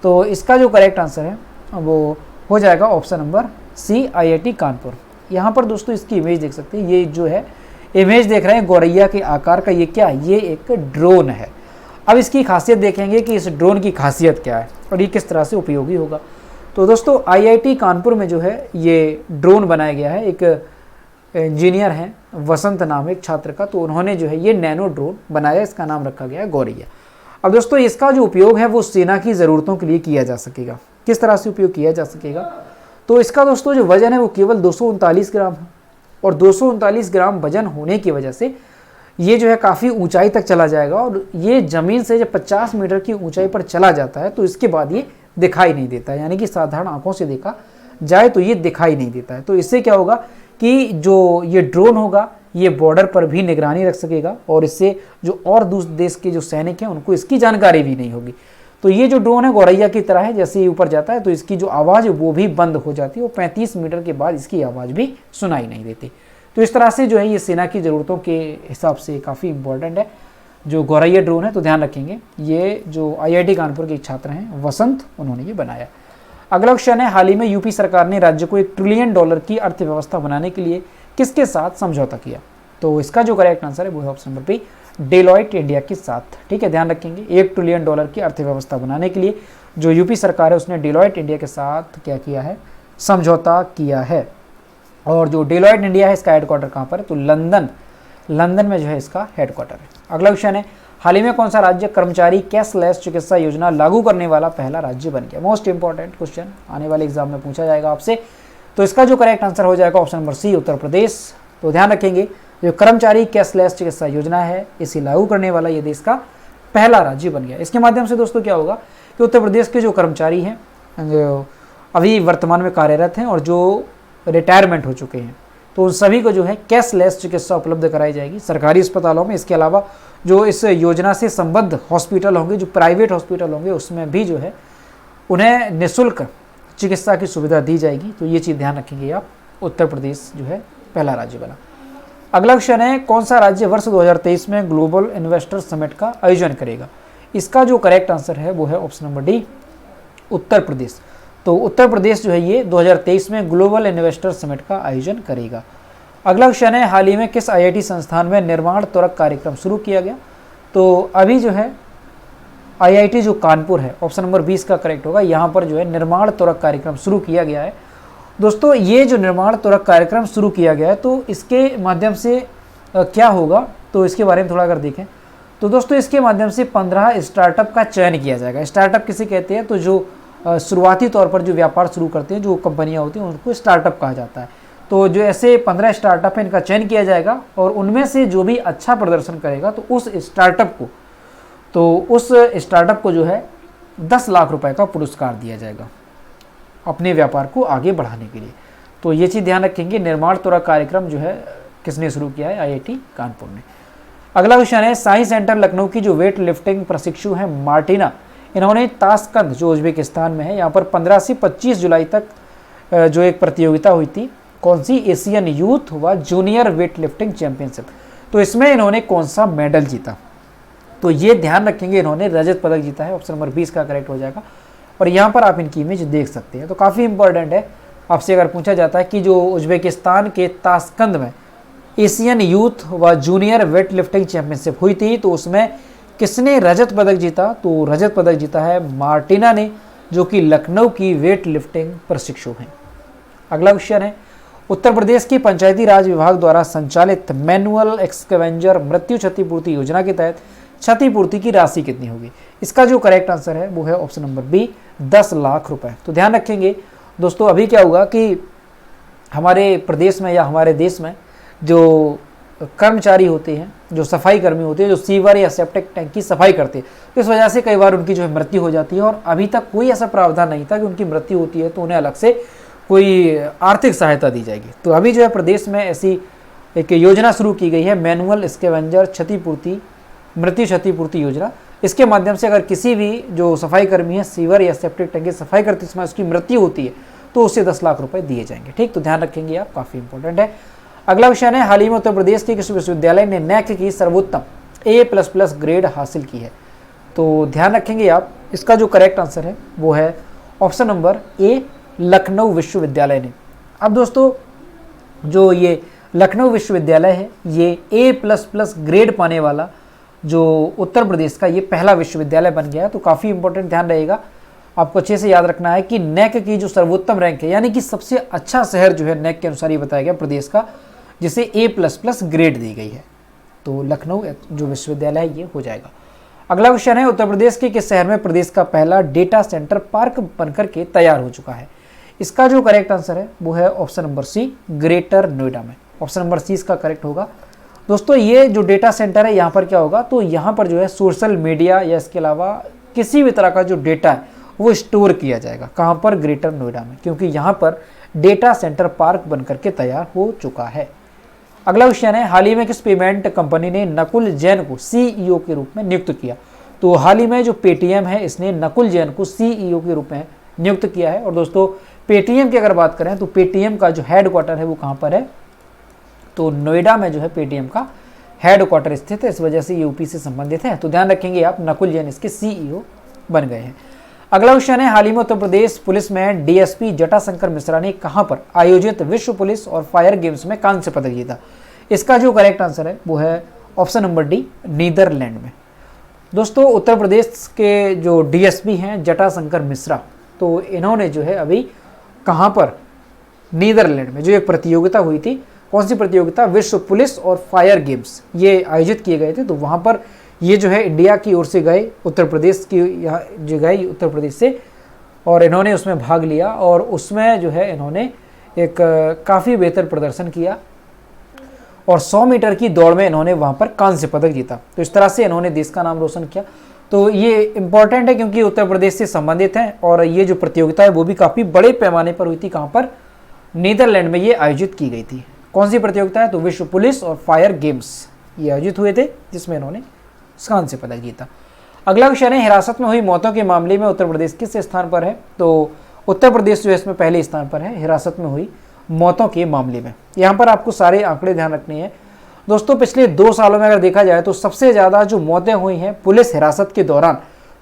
तो इसका जो करेक्ट आंसर है वो हो जाएगा option number C, IIT Kanpur. यहाँ पर दोस्तों इसकी इमेज देख सकते हैं, ये जो है इमेज देख रहे हैं गौरैया के आकार का, ये क्या है, ये एक ड्रोन है। अब इसकी खासियत देखेंगे कि इस ड्रोन की खासियत क्या है और ये किस तरह से उपयोगी होगा। तो दोस्तों IIT कानपुर में जो है ये ड्रोन बनाया गया है, एक इंजीनियर हैं वसंत नाम है एक छात्र का, तो उन्होंने जो है ये नैनो ड्रोन बनाया, इसका नाम रखा गया है गौरैया। अब दोस्तों इसका जो उपयोग है वो सेना की ज़रूरतों के लिए किया जा सकेगा। किस तरह से उपयोग किया जा सकेगा, तो इसका दोस्तों जो वजन है वो केवल 239 ग्राम है, और 239 ग्राम वजन होने की वजह से ये जो है काफ़ी ऊंचाई तक चला जाएगा, और ये ज़मीन से जब 50 मीटर की ऊंचाई पर चला जाता है तो इसके बाद ये दिखाई नहीं देता है, यानी कि साधारण आंखों से देखा जाए तो ये दिखाई नहीं देता है। तो इससे क्या होगा कि जो ये ड्रोन होगा ये बॉर्डर पर भी निगरानी रख सकेगा, और इससे जो और दूसरे देश के जो सैनिक हैं उनको इसकी जानकारी भी नहीं होगी। तो ये जो ड्रोन है गौरैया की तरह है, जैसे ही ऊपर जाता है तो इसकी जो आवाज़ है वो भी बंद हो जाती है और 35 मीटर के बाद इसकी आवाज़ भी सुनाई नहीं देती। तो इस तरह से जो है ये सेना की ज़रूरतों के हिसाब से काफ़ी इम्पोर्टेंट है। जो गौरैया ड्रोन है, तो ध्यान रखेंगे ये जो आईआईटी कानपुर के एक छात्र हैं वसंत, उन्होंने ये बनाया। अगला क्वेश्चन है, हाल ही में यूपी सरकार ने राज्य को $1 ट्रिलियन की अर्थव्यवस्था बनाने के लिए किसके साथ समझौता किया? तो इसका जो करेक्ट आंसर है वो है option number B, Deloitte India के साथ। ठीक है, ध्यान रखेंगे $1 ट्रिलियन की अर्थव्यवस्था बनाने के लिए जो यूपी सरकार है उसने डेलॉयट इंडिया के साथ क्या किया है? समझौता किया है। और जो डेलॉयट इंडिया है इसका हेडक्वार्टर कहाँ पर है? तो लंदन में जो है इसका हेडक्वार्टर है। अगला क्वेश्चन है, हाल ही में कौन सा राज्य कर्मचारी कैशलेस चिकित्सा योजना लागू करने वाला पहला राज्य बन गया? मोस्ट इंपॉर्टेंट क्वेश्चन, आने वाले एग्जाम में पूछा जाएगा आपसे। तो इसका जो करेक्ट आंसर हो जाएगा ऑप्शन नंबर सी, उत्तर प्रदेश। तो ध्यान रखेंगे जो कर्मचारी कैशलेस चिकित्सा योजना है इसे लागू करने वाला ये देश का पहला राज्य बन गया। इसके माध्यम से दोस्तों क्या होगा कि उत्तर प्रदेश के जो कर्मचारी हैं जो अभी वर्तमान में कार्यरत हैं और जो रिटायरमेंट हो चुके हैं, तो उन सभी को जो है कैशलेस चिकित्सा उपलब्ध कराई जाएगी सरकारी अस्पतालों में। इसके अलावा जो इस योजना से संबद्ध हॉस्पिटल होंगे, जो प्राइवेट हॉस्पिटल होंगे, उसमें भी जो है उन्हें निःशुल्क चिकित्सा की सुविधा दी जाएगी। तो ये चीज़ ध्यान रखेंगे आप, उत्तर प्रदेश जो है पहला राज्य बना। अगला क्वेश्चन है, कौन सा राज्य वर्ष 2023 में ग्लोबल इन्वेस्टर समिट का आयोजन करेगा? इसका जो करेक्ट आंसर है वो है option number D, Uttar Pradesh. तो उत्तर प्रदेश जो है ये 2023 में ग्लोबल इन्वेस्टर समिट का आयोजन करेगा। अगला क्वेश्चन है, हाल ही में किस आईआईटी संस्थान में निर्माण त्वरक कार्यक्रम शुरू किया गया? तो अभी जो है आईआईटी जो कानपुर है, ऑप्शन नंबर 20 का करेक्ट होगा, यहाँ पर जो है निर्माण त्वरक कार्यक्रम शुरू किया गया है। दोस्तों ये जो निर्माण त्वरक कार्यक्रम शुरू किया गया है तो इसके माध्यम से क्या होगा, तो इसके बारे में थोड़ा अगर देखें तो दोस्तों इसके माध्यम से 15 स्टार्टअप का चयन किया जाएगा। स्टार्टअप किसे कहते हैं? तो जो शुरुआती तौर पर जो व्यापार शुरू करते हैं, जो कंपनियां होती हैं, उनको स्टार्टअप कहा जाता है। तो जो ऐसे 15 स्टार्टअप है इनका चयन किया जाएगा और उनमें से जो भी अच्छा प्रदर्शन करेगा तो उस स्टार्टअप को जो है 10 लाख रुपए का पुरस्कार दिया जाएगा अपने व्यापार को आगे बढ़ाने के लिए। तो ये चीज़ ध्यान रखेंगे। निर्माण त्वरक कार्यक्रम जो है किसने शुरू किया है? आईआईटी कानपुर ने। अगला क्वेश्चन है, साइंस सेंटर लखनऊ की जो वेट लिफ्टिंग प्रशिक्षु है मार्टिना, इन्होंने ताशकंद जो उज्बेकिस्तान में है, यहाँ पर 15 से 25 जुलाई तक जो एक प्रतियोगिता हुई थी, कौन सी? एशियन यूथ व जूनियर वेट लिफ्टिंग चैंपियनशिप। तो इसमें इन्होंने कौन सा मेडल जीता? तो ये ध्यान रखेंगे, इन्होंने रजत पदक जीता है। ऑप्शन नंबर 20 का करेक्ट हो जाएगा। और यहाँ पर आप इनकी इमेज देख सकते हैं। तो काफ़ी इंपॉर्टेंट है, आपसे अगर पूछा जाता है कि जो उज्बेकिस्तान के ताशकंद में एशियन यूथ व जूनियर वेट लिफ्टिंग चैंपियनशिप हुई थी तो उसमें किसने रजत पदक जीता? तो रजत पदक जीता है मार्टिना ने, जो कि लखनऊ की वेट लिफ्टिंग प्रशिक्षु हैं। अगला क्वेश्चन है, उत्तर प्रदेश की पंचायती राज विभाग द्वारा संचालित मैनुअल एक्सकवेंजर मृत्यु क्षतिपूर्ति योजना के तहत क्षतिपूर्ति की राशि कितनी होगी? इसका जो करेक्ट आंसर है वो है ऑप्शन नंबर बी, 10 लाख रुपए। तो ध्यान रखेंगे दोस्तों, अभी क्या होगा कि हमारे प्रदेश में या हमारे देश में जो कर्मचारी होते हैं, जो सफाई कर्मी होते हैं, जो सीवर या सेप्टिक टैंक की सफाई करते हैं, तो इस वजह से कई बार उनकी जो है मृत्यु हो जाती है और अभी तक कोई ऐसा प्रावधान नहीं था कि उनकी मृत्यु होती है तो उन्हें अलग से कोई आर्थिक सहायता दी जाएगी। तो अभी जो है प्रदेश में ऐसी एक योजना शुरू की गई है, मैनुअल स्कैवेंजर मृत्यु क्षतिपूर्ति योजना। इसके माध्यम से अगर किसी भी जो सफाई कर्मी है सीवर या सेप्टिक टैंक की सफाई करते समय उसकी मृत्यु होती है तो उससे 10 लाख रुपए दिए जाएंगे। ठीक, तो ध्यान रखेंगे आप, काफ़ी इंपॉर्टेंट है। अगला क्वेश्चन है, हाल ही में उत्तर प्रदेश के किस विश्वविद्यालय ने नैक की सर्वोत्तम A++ ग्रेड हासिल की है? तो ध्यान रखेंगे आप, इसका जो करेक्ट आंसर है वो है ऑप्शन नंबर ए, लखनऊ विश्वविद्यालय ने। अब दोस्तों जो ये लखनऊ विश्वविद्यालय है ये A++ ग्रेड पाने वाला जो उत्तर प्रदेश का ये पहला विश्वविद्यालय बन गया है। तो काफ़ी इंपॉर्टेंट ध्यान रहेगा, आपको अच्छे से याद रखना है कि नैक की जो सर्वोत्तम रैंक है, यानी कि सबसे अच्छा शहर जो है नैक के अनुसार ये बताया गया प्रदेश का, जिसे A++ ग्रेड दी गई है। तो लखनऊ जो विश्वविद्यालय है ये हो जाएगा। अगला क्वेश्चन है, उत्तर प्रदेश के किस शहर में प्रदेश का पहला डेटा सेंटर पार्क बनकर के तैयार हो चुका है? इसका जो करेक्ट आंसर है वो है option number C, greater Noida में। ऑप्शन नंबर सी इसका करेक्ट होगा। दोस्तों ये जो डेटा सेंटर है यहाँ पर क्या होगा, तो यहाँ पर जो है सोशल मीडिया या इसके अलावा किसी भी तरह का जो डेटा है वो स्टोर किया जाएगा। कहाँ पर? ग्रेटर नोएडा में, क्योंकि यहाँ पर डेटा सेंटर पार्क बनकर के तैयार हो चुका है। अगला क्वेश्चन है, हाल ही में किस पेमेंट कंपनी ने नकुल जैन को CEO के रूप में नियुक्त किया? तो हाल ही में जो पेटीएम है इसने नकुल जैन को CEO के रूप में नियुक्त किया है। और दोस्तों पेटीएम की अगर बात करें तो पेटीएम का जो हेडक्वार्टर है वो कहाँ पर है? तो नोएडा में जो है पेटीएम का हेड क्वार्टर स्थित है, इस वजह से यूपी से संबंधित है। तो ध्यान रखेंगे आप, नकुल जैन इसके सीईओ बन गए हैं। अगला क्वेश्चन है, हाल ही में उत्तर प्रदेश पुलिस में डीएसपी जटाशंकर मिश्रा ने कहां पर आयोजित विश्व पुलिस और फायर गेम्स में कांस्य पदक जीता? इसका जो करेक्ट आंसर है वो है ऑप्शन नंबर डी, नीदरलैंड में। दोस्तों उत्तर प्रदेश के जो डीएसपी हैं जटाशंकर मिश्रा, तो इन्होंने जो है अभी कहां पर, नीदरलैंड में जो एक प्रतियोगिता हुई थी, कौन सी प्रतियोगिता, विश्व पुलिस और फायर गेम्स, ये आयोजित किए गए थे। तो वहां पर ये जो है इंडिया की ओर से गए, उत्तर प्रदेश की यहाँ जो गए उत्तर प्रदेश से, और इन्होंने उसमें भाग लिया और उसमें जो है इन्होंने एक काफ़ी बेहतर प्रदर्शन किया और 100 मीटर की दौड़ में इन्होंने वहाँ पर कांस्य पदक जीता। तो इस तरह से इन्होंने देश का नाम रोशन किया। तो ये इम्पॉर्टेंट है क्योंकि उत्तर प्रदेश से संबंधित है और ये जो प्रतियोगिता है वो भी काफ़ी बड़े पैमाने पर हुई थी। कहाँ पर, नीदरलैंड में ये आयोजित की गई थी। कौन सी प्रतियोगिता है, तो विश्व पुलिस और फायर गेम्स ये आयोजित हुए थे जिसमें इन्होंने कांस्य पदक जीता। अगला क्वेश्चन है, हिरासत में हुई मौतों के मामले में उत्तर प्रदेश किस स्थान पर है? तो उत्तर प्रदेश जो है इसमें पहले स्थान पर है हिरासत में हुई मौतों के मामले में। यहाँ पर आपको सारे आंकड़े ध्यान रखने हैं दोस्तों। पिछले 2 सालों में अगर देखा जाए तो सबसे ज़्यादा जो मौतें हुई हैं पुलिस हिरासत के दौरान,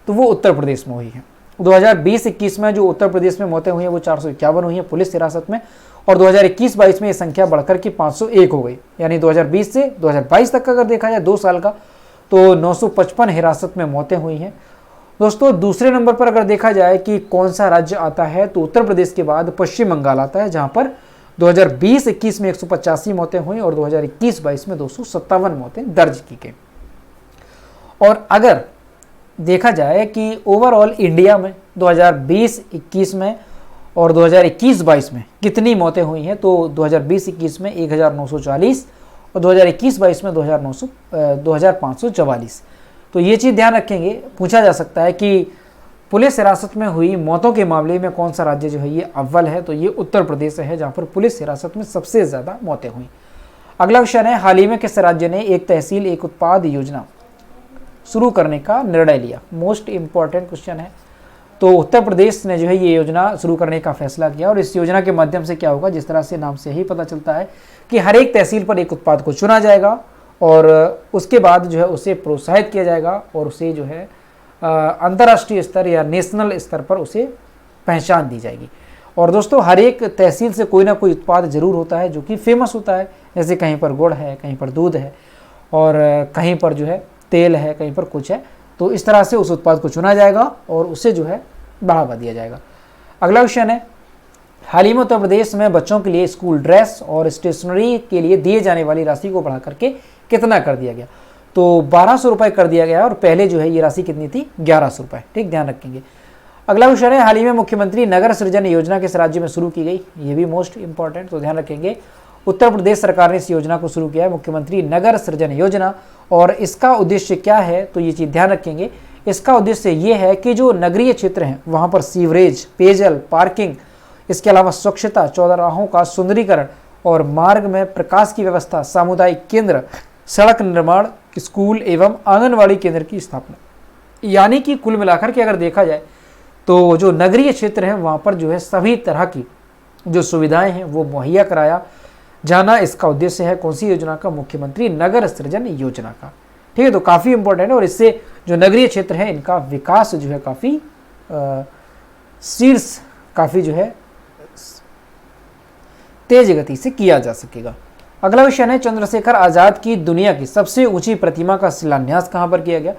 तो वो उत्तर प्रदेश में हुई हैं। 2020-21 में जो उत्तर प्रदेश में मौतें हुई हैं वो 451 हुई हैं पुलिस हिरासत में, और 2021-22 में ये संख्या बढ़कर के 501 हो गई। यानी 2020 से 2022 तक का अगर देखा जाए 2 साल का, तो 955 हिरासत में मौतें हुई हैं। दोस्तों दूसरे नंबर पर अगर देखा जाए कि कौन सा राज्य आता है, तो उत्तर प्रदेश के बाद पश्चिम बंगाल आता है, जहां पर 2020-21 में 185 मौतें हुई और 2021-22 में 257 मौतें दर्ज की गई। और अगर देखा जाए कि ओवरऑल इंडिया में 2020-21 में और 2021-22 में कितनी मौतें हुई हैं, तो 2020-21 में 1940 और 2021-22 में 2544। तो ये चीज़ ध्यान रखेंगे, पूछा जा सकता है कि पुलिस हिरासत में हुई मौतों के मामले में कौन सा राज्य जो है ये अव्वल है, तो ये उत्तर प्रदेश है जहाँ पर पुलिस हिरासत में सबसे ज़्यादा मौतें हुई। अगला क्वेश्चन है, हाल ही में किस राज्य ने एक तहसील एक उत्पाद योजना शुरू करने का निर्णय लिया? मोस्ट इंपॉर्टेंट क्वेश्चन है। तो उत्तर प्रदेश ने जो है ये योजना शुरू करने का फैसला किया, और इस योजना के माध्यम से क्या होगा, जिस तरह से नाम से ही पता चलता है कि हर एक तहसील पर एक उत्पाद को चुना जाएगा और उसके बाद जो है उसे प्रोत्साहित किया जाएगा और उसे जो है अंतर्राष्ट्रीय स्तर या नेशनल स्तर पर उसे पहचान दी जाएगी। और दोस्तों हर एक तहसील से कोई ना कोई उत्पाद जरूर होता है जो कि फेमस होता है, जैसे कहीं पर गुड़ है, कहीं पर दूध है और कहीं पर जो है तेल है, कहीं पर कुछ है। तो इस तरह से उस उत्पाद को चुना जाएगा और उसे जो है बढ़ावा दिया जाएगा। अगला क्वेश्चन है, हाल ही में उत्तर प्रदेश में बच्चों के लिए स्कूल ड्रेस और स्टेशनरी के लिए दिए जाने वाली राशि को बढ़ा करके कितना कर दिया गया? तो 1200 रुपये कर दिया गया और पहले जो है ये राशि कितनी थी, 1100 रुपये। ठीक, ध्यान रखेंगे। अगला क्वेश्चन है, हाल ही में मुख्यमंत्री नगर सृजन योजना किस राज्य में शुरू की गई? ये भी मोस्ट इंपॉर्टेंट, तो ध्यान रखेंगे। उत्तर प्रदेश सरकार ने इस योजना को शुरू किया है, मुख्यमंत्री नगर सृजन योजना। और इसका उद्देश्य क्या है, तो ये चीज़ ध्यान रखेंगे। इसका उद्देश्य ये है कि जो नगरीय क्षेत्र हैं वहाँ पर सीवरेज, पेयजल, पार्किंग, इसके अलावा स्वच्छता, चौराहों का सुंदरीकरण और मार्ग में प्रकाश की व्यवस्था, सामुदायिक केंद्र, सड़क निर्माण, स्कूल एवं आंगनवाड़ी केंद्र की स्थापना। यानी कि कुल मिलाकर के अगर देखा जाए तो जो नगरीय क्षेत्र है वहाँ पर जो है सभी तरह की जो सुविधाएं हैं वो मुहैया कराया जाना इसका उद्देश्य है। कौन सी योजना का? मुख्यमंत्री नगर सृजन योजना का। ठीक है, तो काफ़ी इंपॉर्टेंट है और इससे जो नगरीय क्षेत्र है इनका विकास जो है काफ़ी शीर्ष काफ़ी जो है तेज गति से किया जा सकेगा। अगला क्वेश्चन है, चंद्रशेखर आज़ाद की दुनिया की सबसे ऊंची प्रतिमा का शिलान्यास कहां पर किया गया?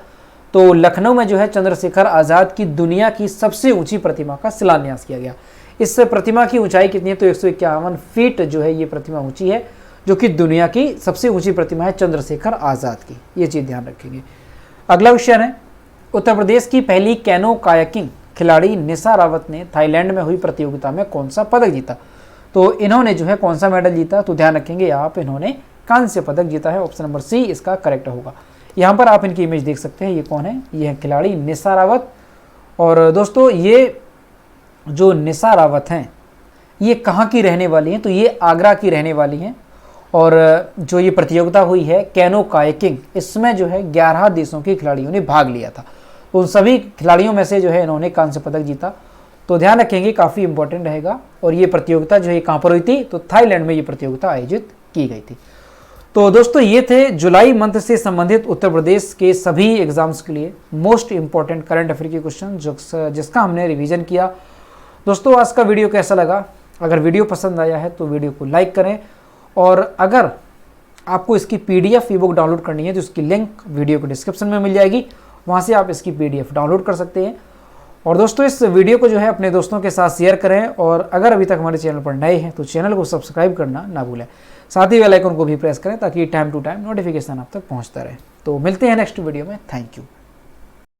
तो लखनऊ में जो है चंद्रशेखर आज़ाद की दुनिया की सबसे ऊंची प्रतिमा का शिलान्यास किया गया। इस प्रतिमा की ऊंचाई कितनी है? तो 151 फीट जो है ये प्रतिमा ऊंची है, जो कि दुनिया की सबसे ऊंची प्रतिमा है चंद्रशेखर आज़ाद की। ये चीज़ ध्यान रखेंगे। अगला क्वेश्चन है, उत्तर प्रदेश की पहली कैनो कायाकिंग खिलाड़ी निशा रावत ने थाईलैंड में हुई प्रतियोगिता में कौन सा पदक जीता? तो इन्होंने जो है कौन सा मेडल जीता? तो ध्यान रखेंगे आप, इन्होंने कांस्य पदक जीता है। ऑप्शन नंबर सी इसका करेक्ट होगा। यहाँ पर आप इनकी इमेज देख सकते हैं, ये कौन है? ये है खिलाड़ी निशा रावत। और दोस्तों ये जो निशा रावत हैं ये कहाँ की रहने वाली हैं? तो ये आगरा की रहने वाली हैं। और जो ये प्रतियोगिता हुई है कैनो कायाकिंग, इसमें जो है 11 देशों के खिलाड़ियों ने भाग लिया था। तो उन सभी खिलाड़ियों में से जो है इन्होंने कांस्य पदक जीता। तो ध्यान रखेंगे, काफ़ी इंपॉर्टेंट रहेगा। और ये प्रतियोगिता जो है कहाँ पर हुई थी? तो थाईलैंड में ये प्रतियोगिता आयोजित की गई थी। तो दोस्तों ये थे जुलाई मंथ से संबंधित उत्तर प्रदेश के सभी एग्जाम्स के लिए मोस्ट इंपॉर्टेंट करंट अफेयर के क्वेश्चन जिसका हमने रिवीजन किया। दोस्तों आज का वीडियो कैसा लगा? अगर वीडियो पसंद आया है तो वीडियो को लाइक करें, और अगर आपको इसकी PDF ई बुक डाउनलोड करनी है तो उसकी लिंक वीडियो के डिस्क्रिप्शन में मिल जाएगी, वहाँ से आप इसकी PDF डाउनलोड कर सकते हैं। और दोस्तों इस वीडियो को जो है अपने दोस्तों के साथ शेयर करें, और अगर अभी तक हमारे चैनल पर नए हैं तो चैनल को सब्सक्राइब करना ना भूलें, साथ ही बेल आइकन को भी प्रेस करें ताकि टाइम टू टाइम नोटिफिकेशन आप तक पहुंचता रहे। तो मिलते हैं नेक्स्ट वीडियो में। Thank you.